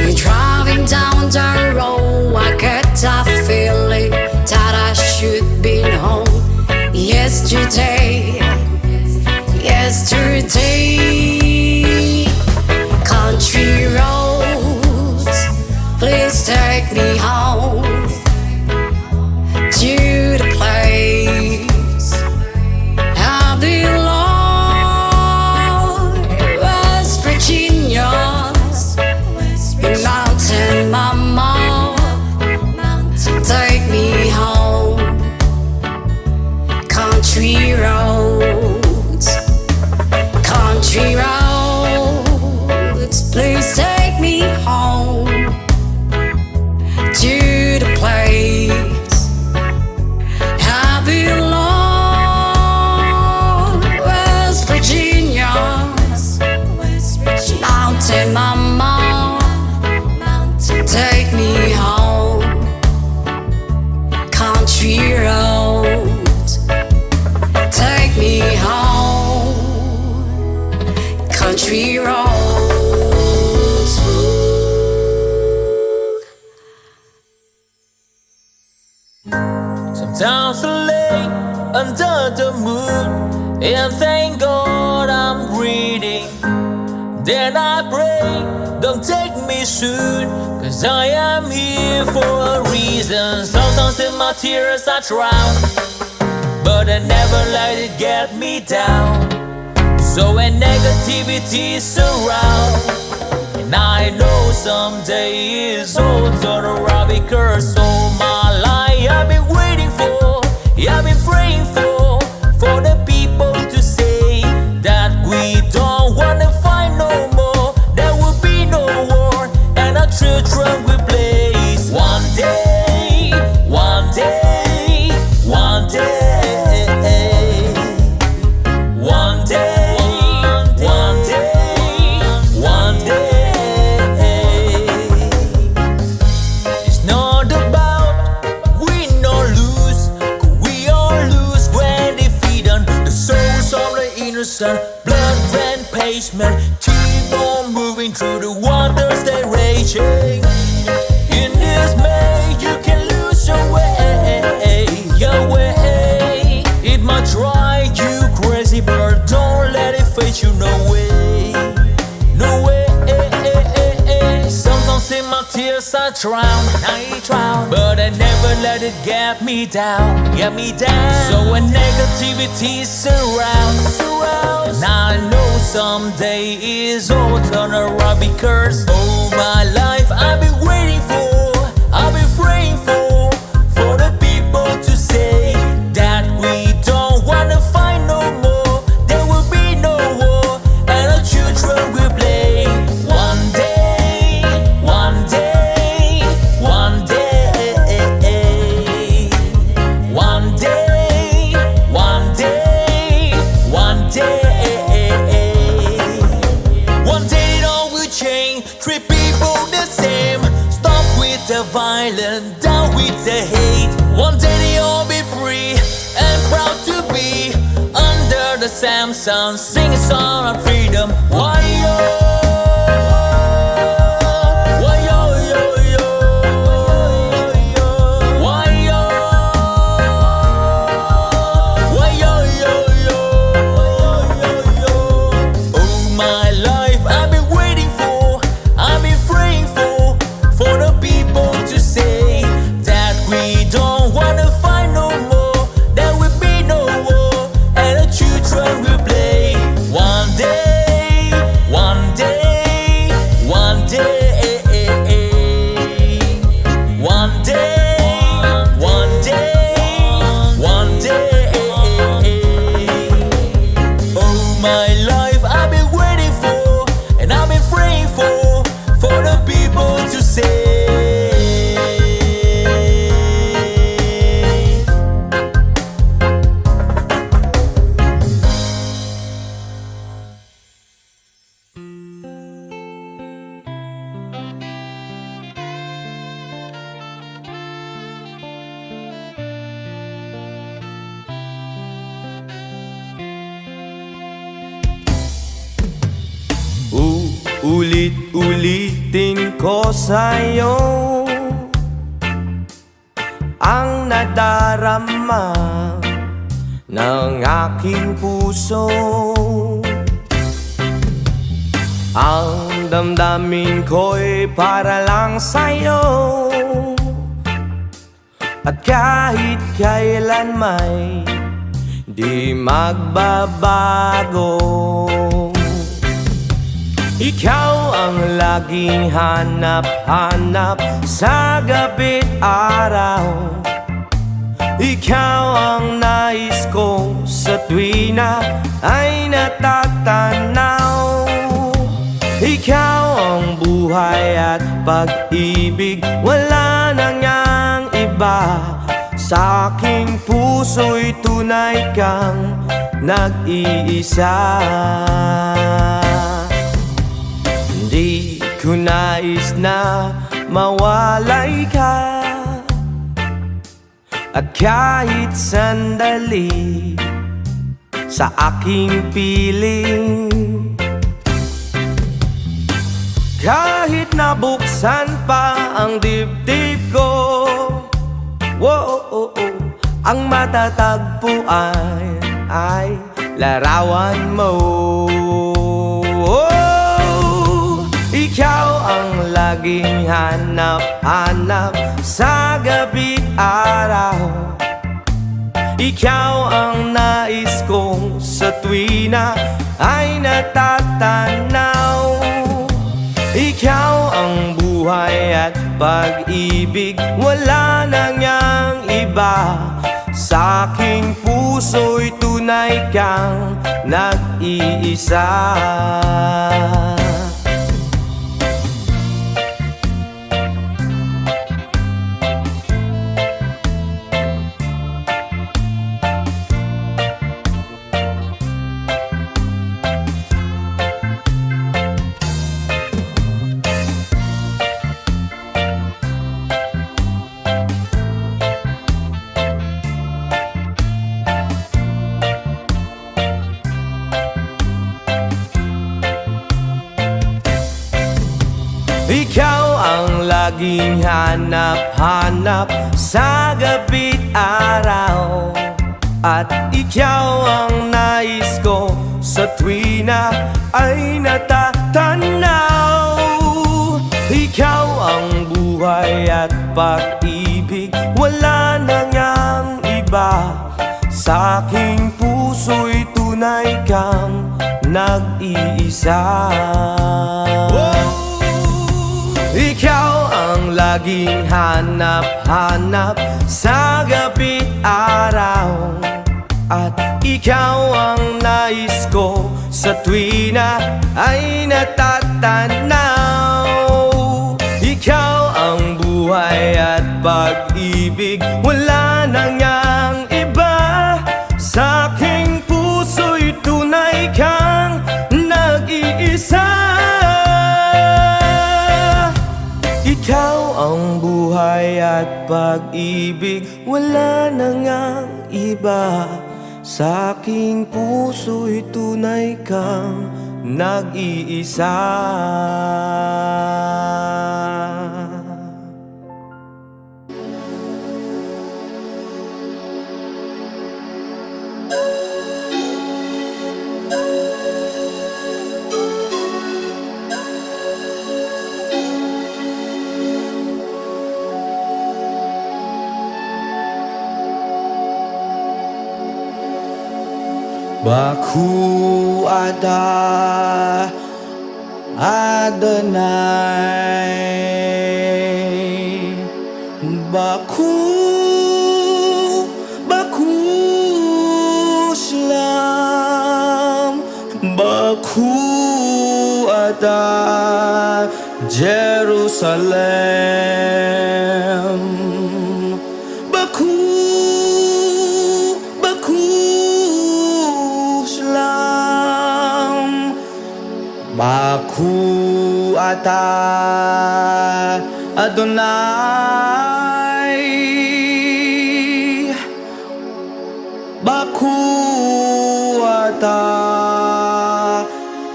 You're driving down the road, I get that feeling that I should be home. Yesterday, country roads, please take me home to the place I belong. West Virginia, Mountain Mama, take me home. Country roads, country roads, please take me home to the place I belong. West Virginia, Mountain Mama, take me home. Country roads, take me home. Country roads. Sometimes I lay under the moon and thank God I'm breathing. Then I pray, don't take me soon, 'cause I am here for a reason. Sometimes in my tears I drown, but I never let it get me down. So when negativity surrounds, and Now I know someday it's all turn around because all my life I've been waiting for, I've been praying for the people to say that we don't wanna fight no more. There will be no war and our children will blaze. One day, one day, one day, one day, one day, one day. It's not about win or lose, 'cause we all lose when they feed on the souls of the innocent. Blood ran pavement, keep on moving through the waters they raging. In this May, you can lose your way, your way. It might drive you crazy, but don't let it face you. No way, no way. Sometimes in my tears I drown, but I never let it get me down, get me down. So when negativity surrounds, now I know someday is all turn around because all my life I've been waiting for, I've been praying for the people to say that we don't wanna fight no more. There will be no war and our children will play. One day, one day, one day, one day, one day, one day. One day it all will change, treat people the same. Stop with the violence, down with the hate. One day they all be free and proud to be under the same sun, sing a song of freedom. Why yo? Why yo yo yo? Why yo? Why yo yo yo? All my life I've been waiting for, I've been praying for the people to say that we don't wanna fight no more. There will be no war and the children will play. One day, one day, one day, one day, one day, one day. All my life I've been waiting for and I've been praying for the people to say. Ulit-ulitin ko sa'yo ang nadarama ng aking puso. Ang damdamin ko'y para lang sa'yo, at kahit kailan may di magbabago. Ikaw ang laging hanap-hanap sa gabi't araw. Ikaw ang nais ko sa tuwi na ay natatanaw. Ikaw ang buhay at pag-ibig, wala nang ngang iba. Sa aking puso'y tunay kang nag-iisa. Di ko nais na mawalay ka, at kahit sandali sa aking piling. Kahit nabuksan pa ang dibdib ko, ang matatagpuan ay larawan mo. Ikaw ang laging hanap-hanap sa gabi't araw. Ikaw ang nais kong sa tuwi na ay natatanaw. Ikaw pag-ibig, wala na ngang iba. Sa aking puso'y tunay kang nag-iisa. Ikaw ang laging hanap-hanap sa gabi't araw, at ikaw ang nais ko sa tuwi na ay natatanaw. Ikaw ang buhay at pag-ibig, wala na ngang iba. Sa aking puso'y tunay kang nag-iisa. Ikaw ang laging hanap-hanap sa gabi't araw, at ikaw ang nais ko sa tuwi na ay natatanaw. Ikaw ang buhay at pag-ibig, wala na ngang iba. Sa aking puso'y tunay kang nag-iisa. Ikaw ang buhay at pag-ibig, wala na ngang iba. Sa aking puso'y tunay kang nag-iisa. Baku ada Adonai, Baku Shalom, Baku ada Jerusalem, Baku Shalom, Baku ata Adonai, Baku ata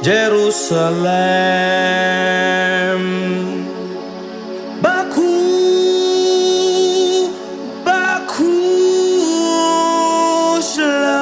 Jerusalem, Baku Shalom.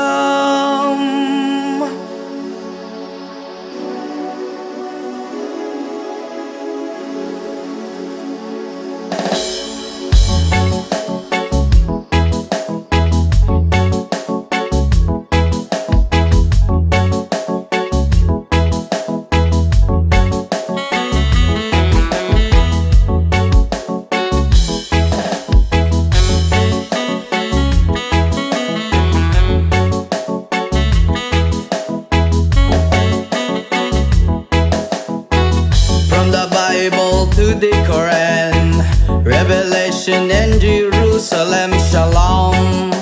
From the Bible to the Quran, Revelation and Jerusalem, Shalom,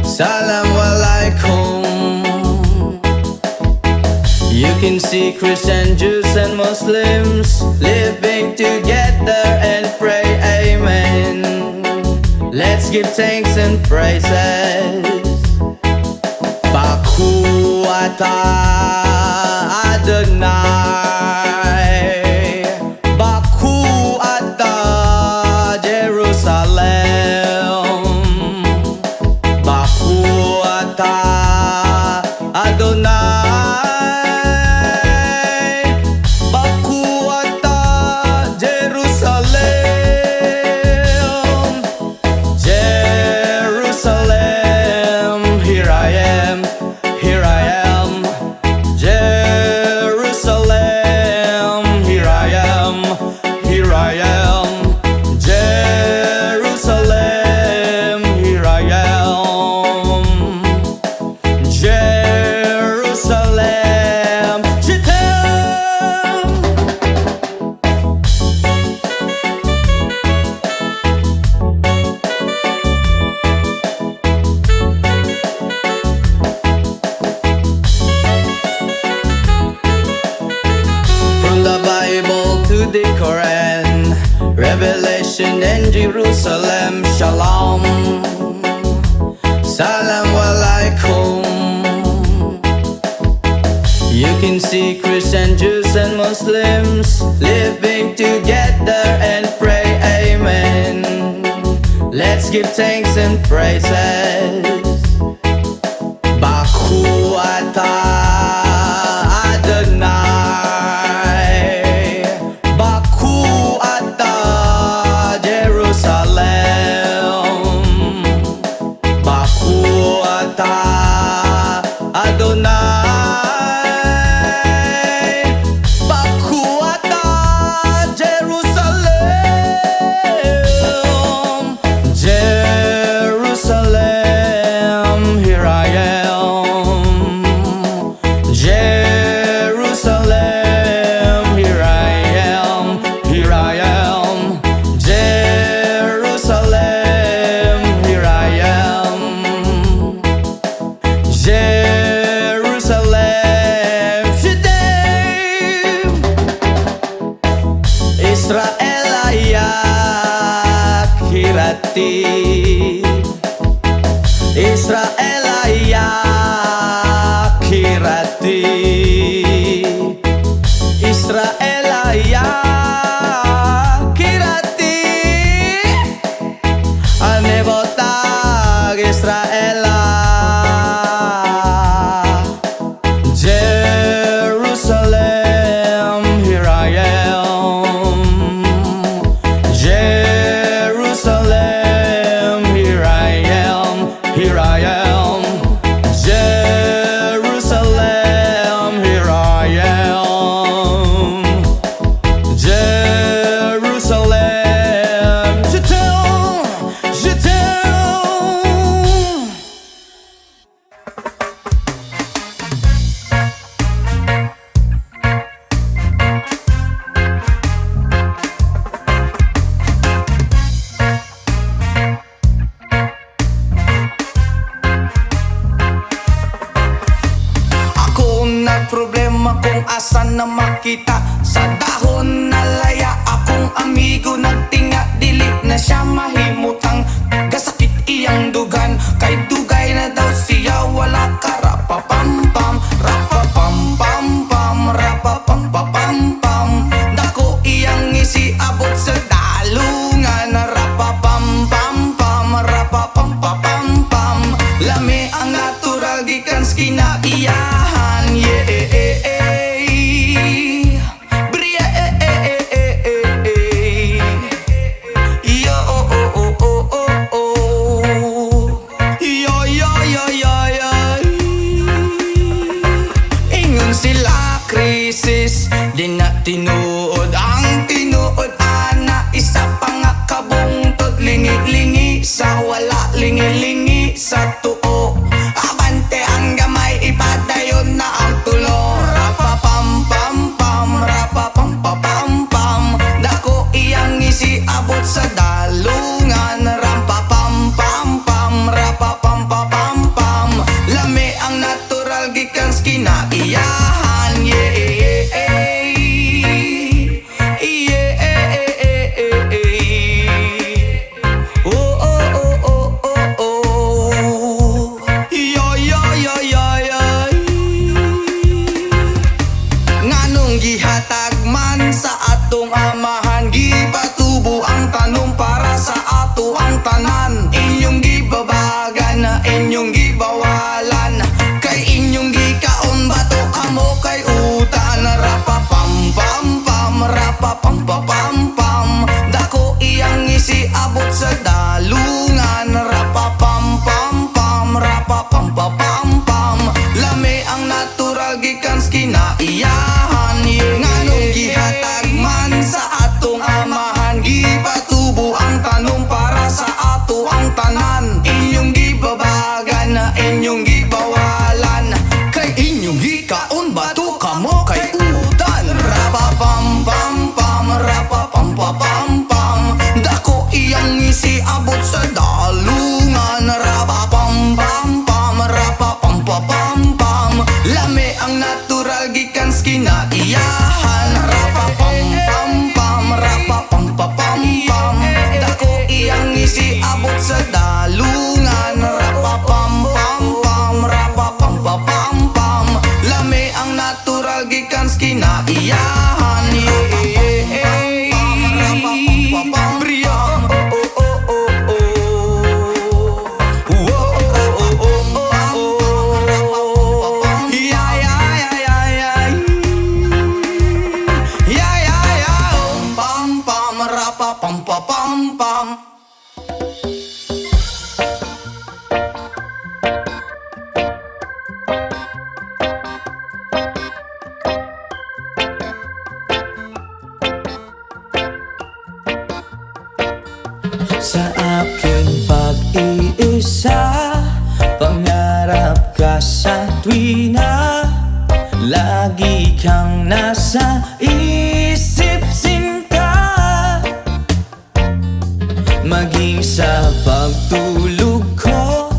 Salam Alaikum. You can see Christians, Jews and Muslims living together and pray Amen. Let's give thanks and praises. Baku ata Adonai, Baku ata Jerusalem, Baku ata Adonai, Baku ata Jerusalem, Jerusalem, here I am, to the Quran, Revelation and Jerusalem, Shalom, Salam Alaikum. You can see Christian, Jews and Muslims living together and pray amen. Let's give thanks and praises. Baku atah Adonai, Baku atah Jerusalem, Baku atah Adonai, Baku atah Jerusalem, Jerusalem, here I am. Jerusalem, here I am, here I am. Jerusalem, here I am. Jerusalem, Shedem, Israel ayak hirati, Israel ayak hirati, Israel ayak hirati, anebotag Israel. Jerusalem, here I am. Jerusalem, here I am, here I am. Jerusalem, here I am. Jerusalem, je t'aime. Ako nagproblema kung asan na makita. Sa dahon na laya akong amigo nagtinga. Dili na siya mahimutang gasakit iyang dugan. Kay dugay na daw siya wala ka. Rapapampam, rapapampampam, rapapampapampam. Dako iyang isiabot sa dalungan. Rapapampampam, rapapampapampam. Lami ang natural gikan sa kinaiyahan. Yeah. Bria yo oh oh oh oh oh oh. Yo yo yo yo yo. Ingon sila krisis, di na tinuod ang tinuod ana. Isa pa nga kabungtod, lingi-lingi sa wala, lingi-lingi sa tuo. Abante ang gamay, ipadayon na ang tulo. Rapapampampam, rapapampapampam. Dako iyang isiabot sa dalungan. Rampapampampam, rapapampapampam. Lami ang natural gikan sa kinaiyahan. Yeah. Oh oh oh oh oh oh. Yo yo yo yo yo. Nganong gihatag man sa atong amahan, gipatubo ang tanong para sa ato ang tanan. Inyong gibabagan, inyong gibawalan, kay inyong gikaon bato kamo kay utan. Rapapampampam, rapapampapampam. Dako iyang isiabot sa dalungan. Rapapampampam, rapapampapampam. Lami ang natural gikan sa kinaiyahan. Nganong gihatag man sa pa pam pa pam pam. Sa aking pag-iisa, pangarap ka sa tuwina, lagi kang nasa isip sinta. Maging sa pagtulog ko,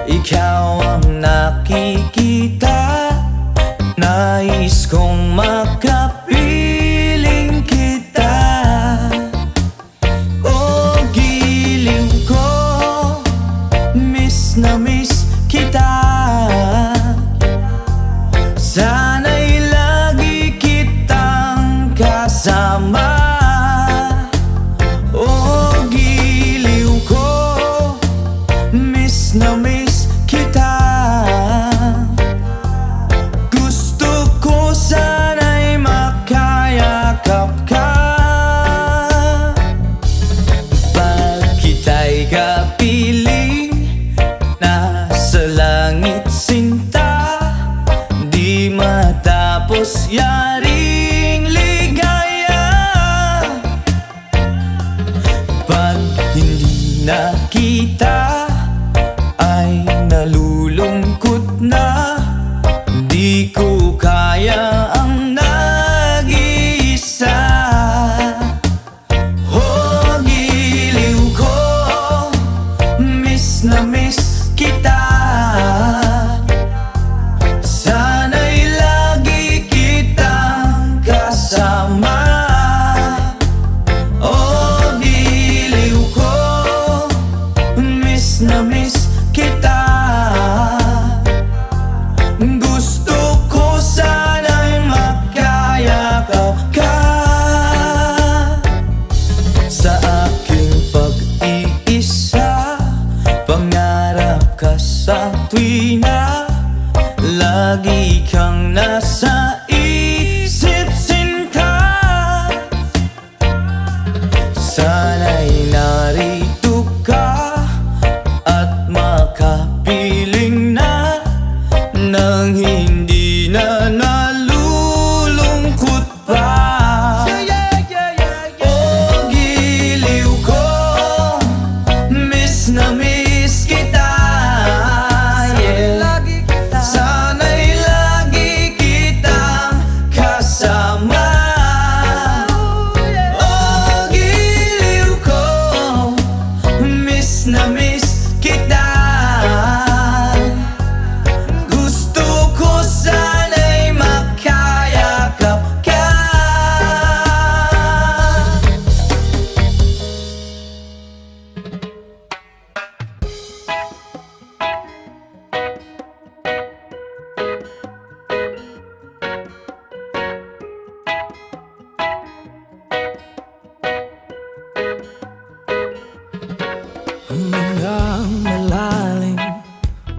ikaw ang nakikita. Nais kong makapiling kita. Oh, giliw ko, miss na miss kita. Sana'y lagi kitang kasama. Oh, giliw ko, miss na miss kita. Gusto ko sana'y makayakap ka. Pag kita'y kapiling, nasa langit sinta, di matapos yaring ligaya. Pag hindi na kita, ay nalulungkot na. Di ko kaya ang nag-iisa. Oh, giliw ko, miss na miss kita. Sana'y lagi kitang kasama. Oh, giliw ko, miss na miss kita. Gusto ko sana'y makayakap ka. Sa aking pag-iisa, pangarap ka sa tuwina, lagi kang nasa isip sinta. Sana'y narito ka at makapiling na, nang hindi na nalulungkot pa. Oh, giliw ko, miss na miss kita. Yeah. Sana'y lagi kitang kasama. Oh, giliw ko, miss na miss kita. Gusto ko sana'y makayakap ka. Hanggang malalim,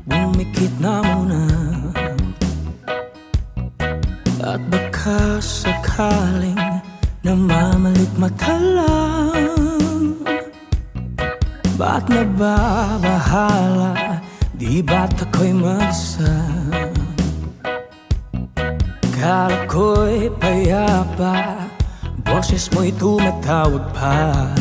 bumikit na muna. At baka sakaling namamalit mata lang. Ba't nababahala, di ba't ako'y mag-isa? Kala ko'y payapa, boses mo'y tumatawag pa.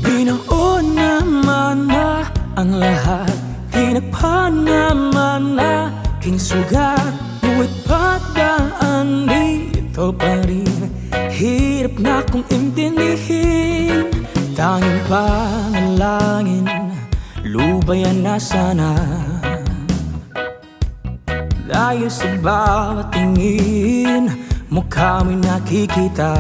Binaon naman na ang lahat, tinagpan naman na aking sugat. Ngunit pagdaan dito pa rin, hirap na kong intindihin. Tanging panalangin, lubayan na sana. Dahil sa bawat tingin, mukha mo'y nakikita.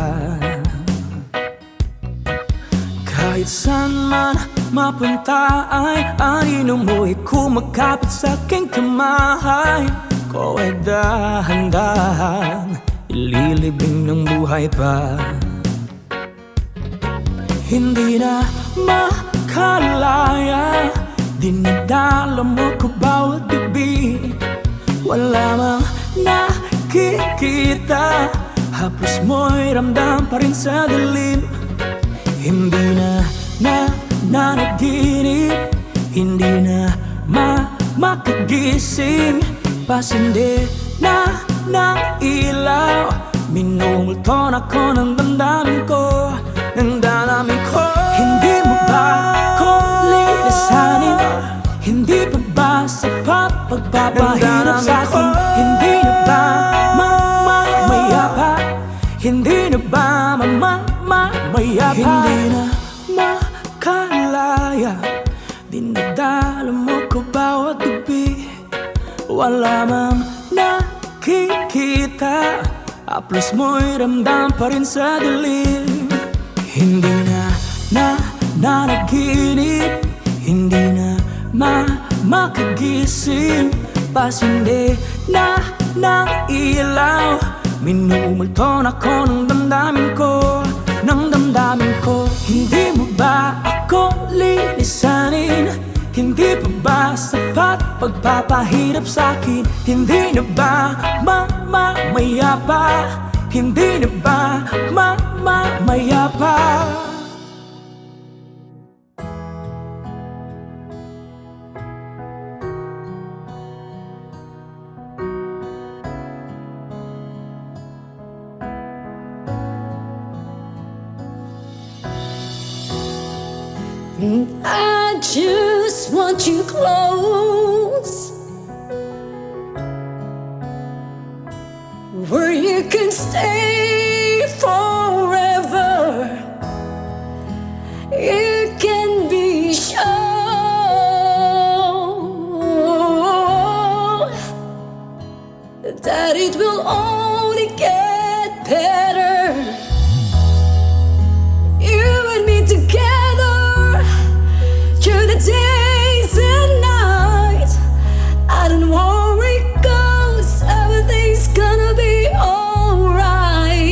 Kahit saan man mapunta ay anino mo'y kumakapit sa aking kamay. Ko ay dahan-dahan ililibing ng buhay pa. Hindi na makalaya, dinadala mo ko bawat gabi. Wala mang nakikita, Haplos mo'y ramdam pa rin sa dilim. Hindi na nanaginip, hindi na makagising. Pasindi na ng ilaw, minumulton ako ng damdamin ko, ng damdamin ko. Hindi mo ba ako lilisanin? Hindi pa ba sapat pagpapahirap sa'kin? Hindi na ba mamayapa? Hindi na ba mamayapa? Hindi na makalaya, dinadala mo ko bawat gabi. Wala mang nakikita, haplos mo'y ramdam pa rin sa dilim. Hindi na nanaginip, hindi na makagising. Pasindi na ng ilaw, minumulton ako ng damdamin ko, ng damdamin ko. Hindi mo ba ako lilisanin? Hindi pa ba sapat pagpapahirap sa'kin? Hindi na ba mamayapa? Hindi na ba mamayapa? I just want you close, where you can stay forever. You can be sure that it will only get better. You and me together through the days and nights. I don't worry, 'cause everything's gonna be alright.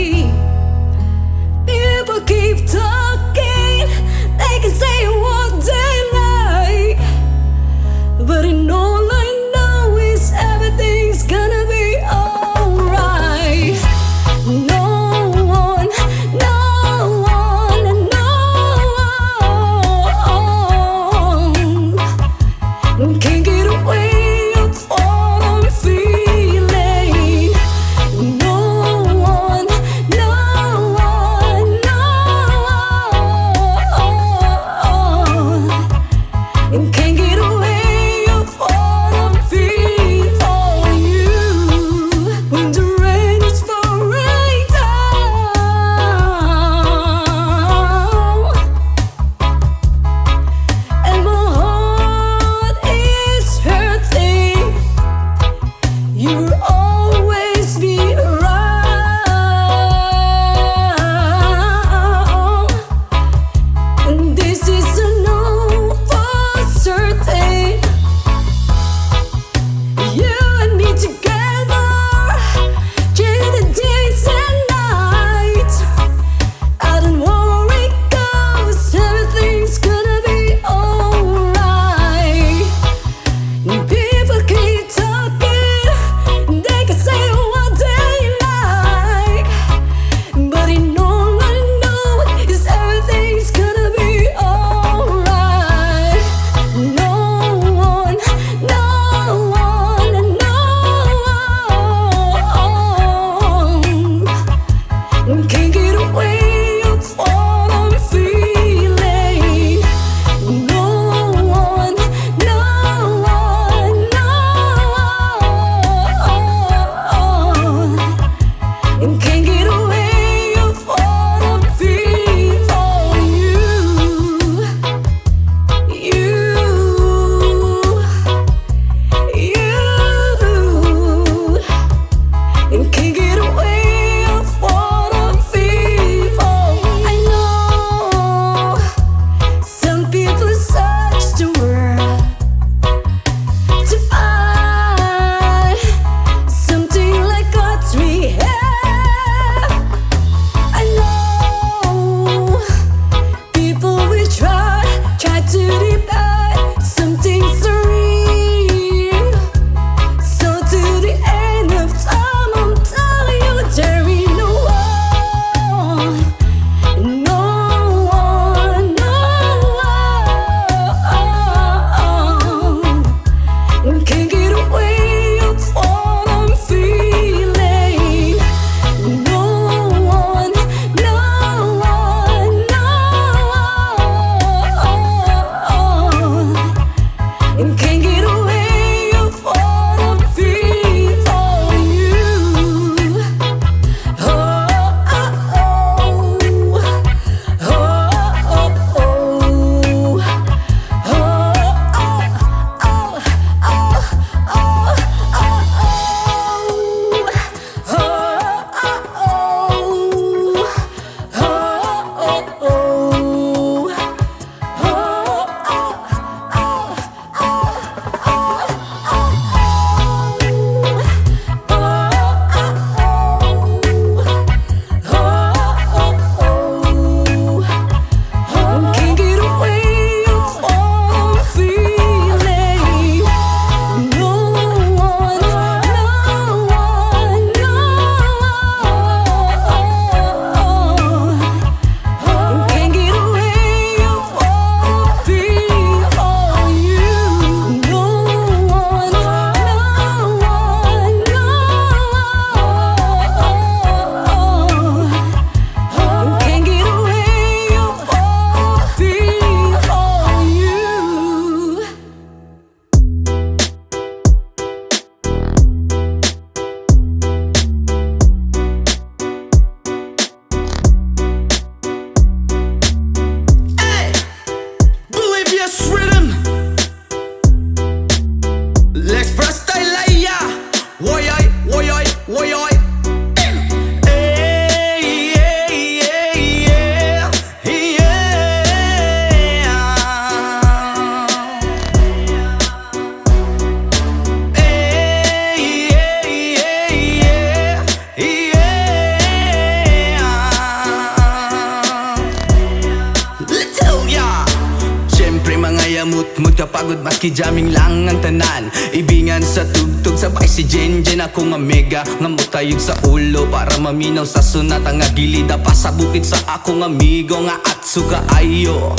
magkapagod maski jamming lang ang tanan. Ibingan sa tugtog sabay si Jenjen. Ako nga mega nga mutayog sa ulo para maminaw sa sunat ang agilida pa sa bukid sa akong amigo nga atso kaayo.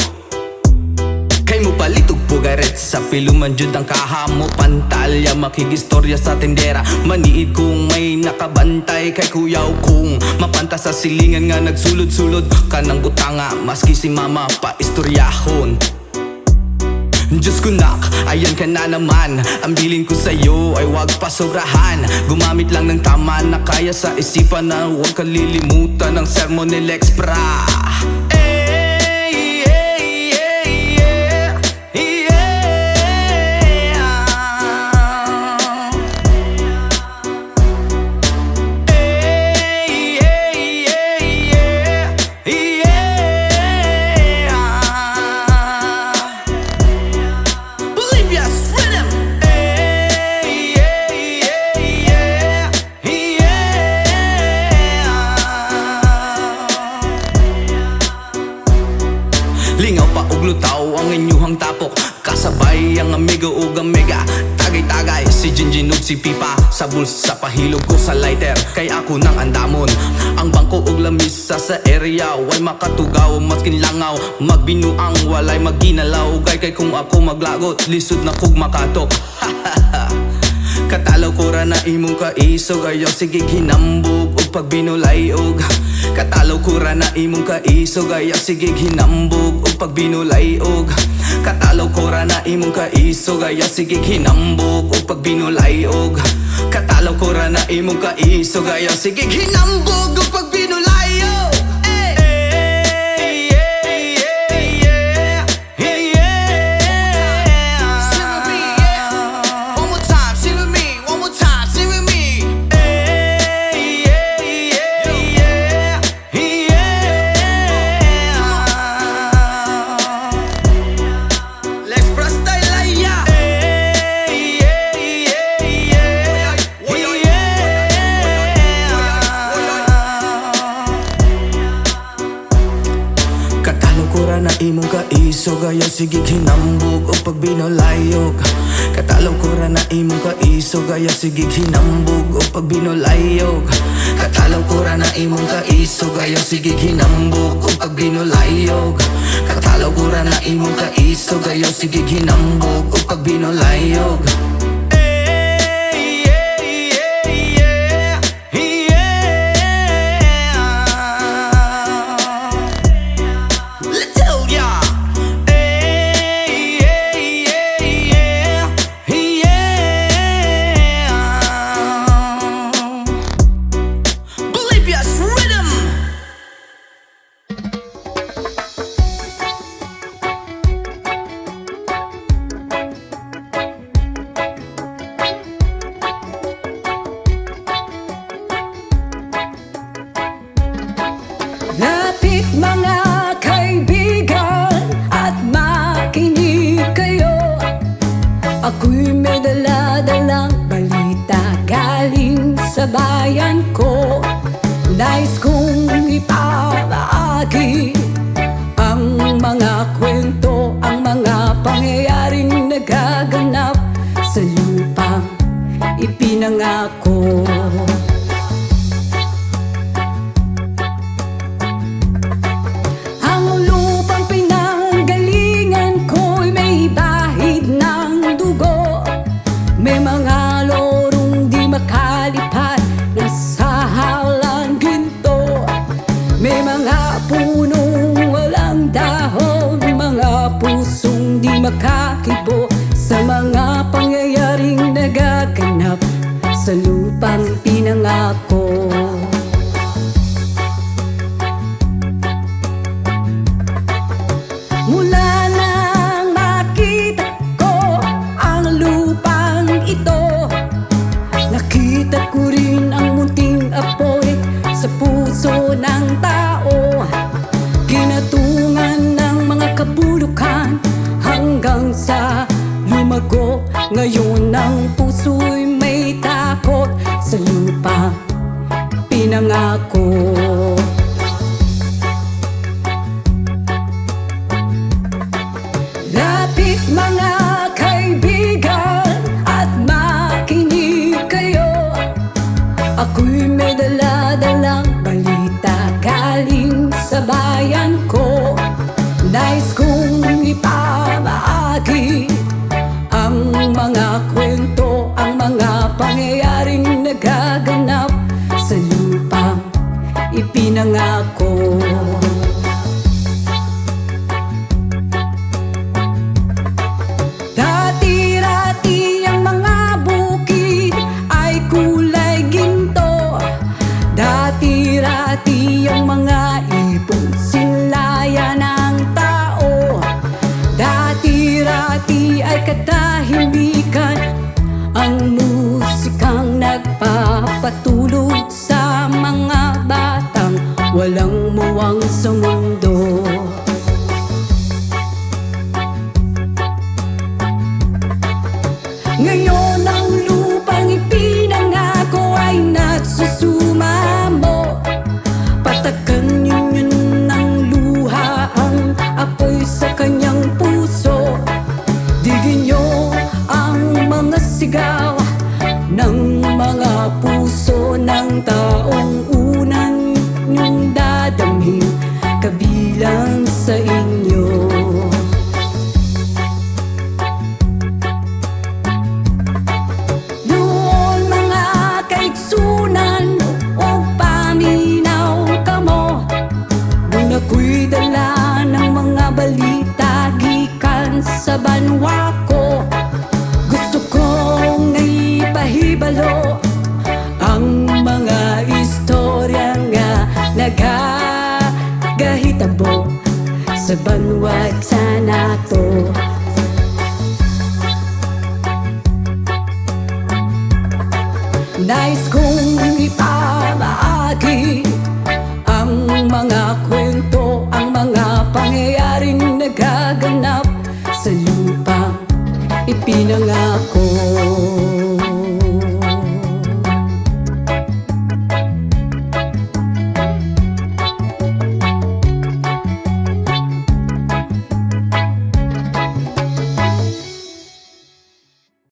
Kay mo palitog pugaret sa piluman jud ang kahamo pantalya makigistorya sa tendera maniid kung may nakabantay kay kuyaw kung mapanta sa silingan nga nagsulod-sulod kanang butanga maski si mama pa istoryahon. Diyos ko nak, ayan ka na naman. Ang bilin ko sa'yo ay wag pasobrahan. Gumamit lang ng tama na kaya sa isipan na huwag kalilimutan ng sermon ni Lex Pra. Lingaw pa og lutaw ang inyuhang tapok kasabay ang amigo ug mega tagay-tagay si Jinjin ug si Pipa sa bulsa pahilog ko sa lighter kay ako nang andamon ang bangko ug lamisa sa area way makatugaw maskin langaw magbinuang walay maginalaw kay kung ako maglagot lisod na kog makatok. Katalaw ko ra na imong kaisog ayaw sige hinambog ug pagbinulayog. Katalaw ko ra na imong kaisog ayaw sige hinambog ug pagbinulayog. Katalaw ko ra na imong kaisog ayaw sige hinambog ug pagbinulayog. Katalaw ko ra na imong kaisog ayaw sige hinambog ug pagbinulayog. Na imong kaisog ayaw sige hinambog o pagbinulayog. Katalaw ko ra na imong kaisog ayaw sige hinambog o pagbinulayog. Katalaw ko ra na imong kaisog ayaw sige hinambog o pagbinulayog. Katalaw ko ra na imong kaisog ayaw sige hinambog o pagbinulayog. Lapit mga kaibigan at makinig kayo. Ako'y may dala-dalang balita galing sa bayan ko. Nais kong ipamahagi ang mga kwento, ang mga pangyayaring nagaganap sa lupang ipinangako. May mga lorong di makalipad na sa halang ginto. May mga punong walang dahon, mga pusong di makakibo sa mga pangyayaring nagaganap sa lupang pinangako. Mula nang makita ko ang lupang ito, nakita ko rin ang munting apoy sa puso ng tao. Kinatungan ng mga kabulukan hanggang sa lumago. Ngayon ang puso'y may takot sa lupang pinangako. Lapit mga ipinangako. Dati-rati ang mga bukid ay kulay ginto. Dati-rati ang mga ibon sinlaya ng tao. Dati-rati ay katahimikan ang musikang nagpapatulog sa mga batang walang muwang sa mundo. Ngayon ang lupang ipinangako ay nagsusumamo. Patakan yun ng luha ang apoy sa kanyang puso. Digin niyo ang mga sigaw ng mga puso ng taong unang niyong dadamhin kabilang sa inyo. Doon mga kaigsunan o paminaw kamo, doon ako'y dala ng mga balita gikan sa banwa ko. Gusto kong naipahibalo ang mga istorya nga nagagahitabo sa banwag sa nato. Nais kong ipamaagi ang mga kwento, ang mga pangyayaring nagaganap sa lupang ipinangako.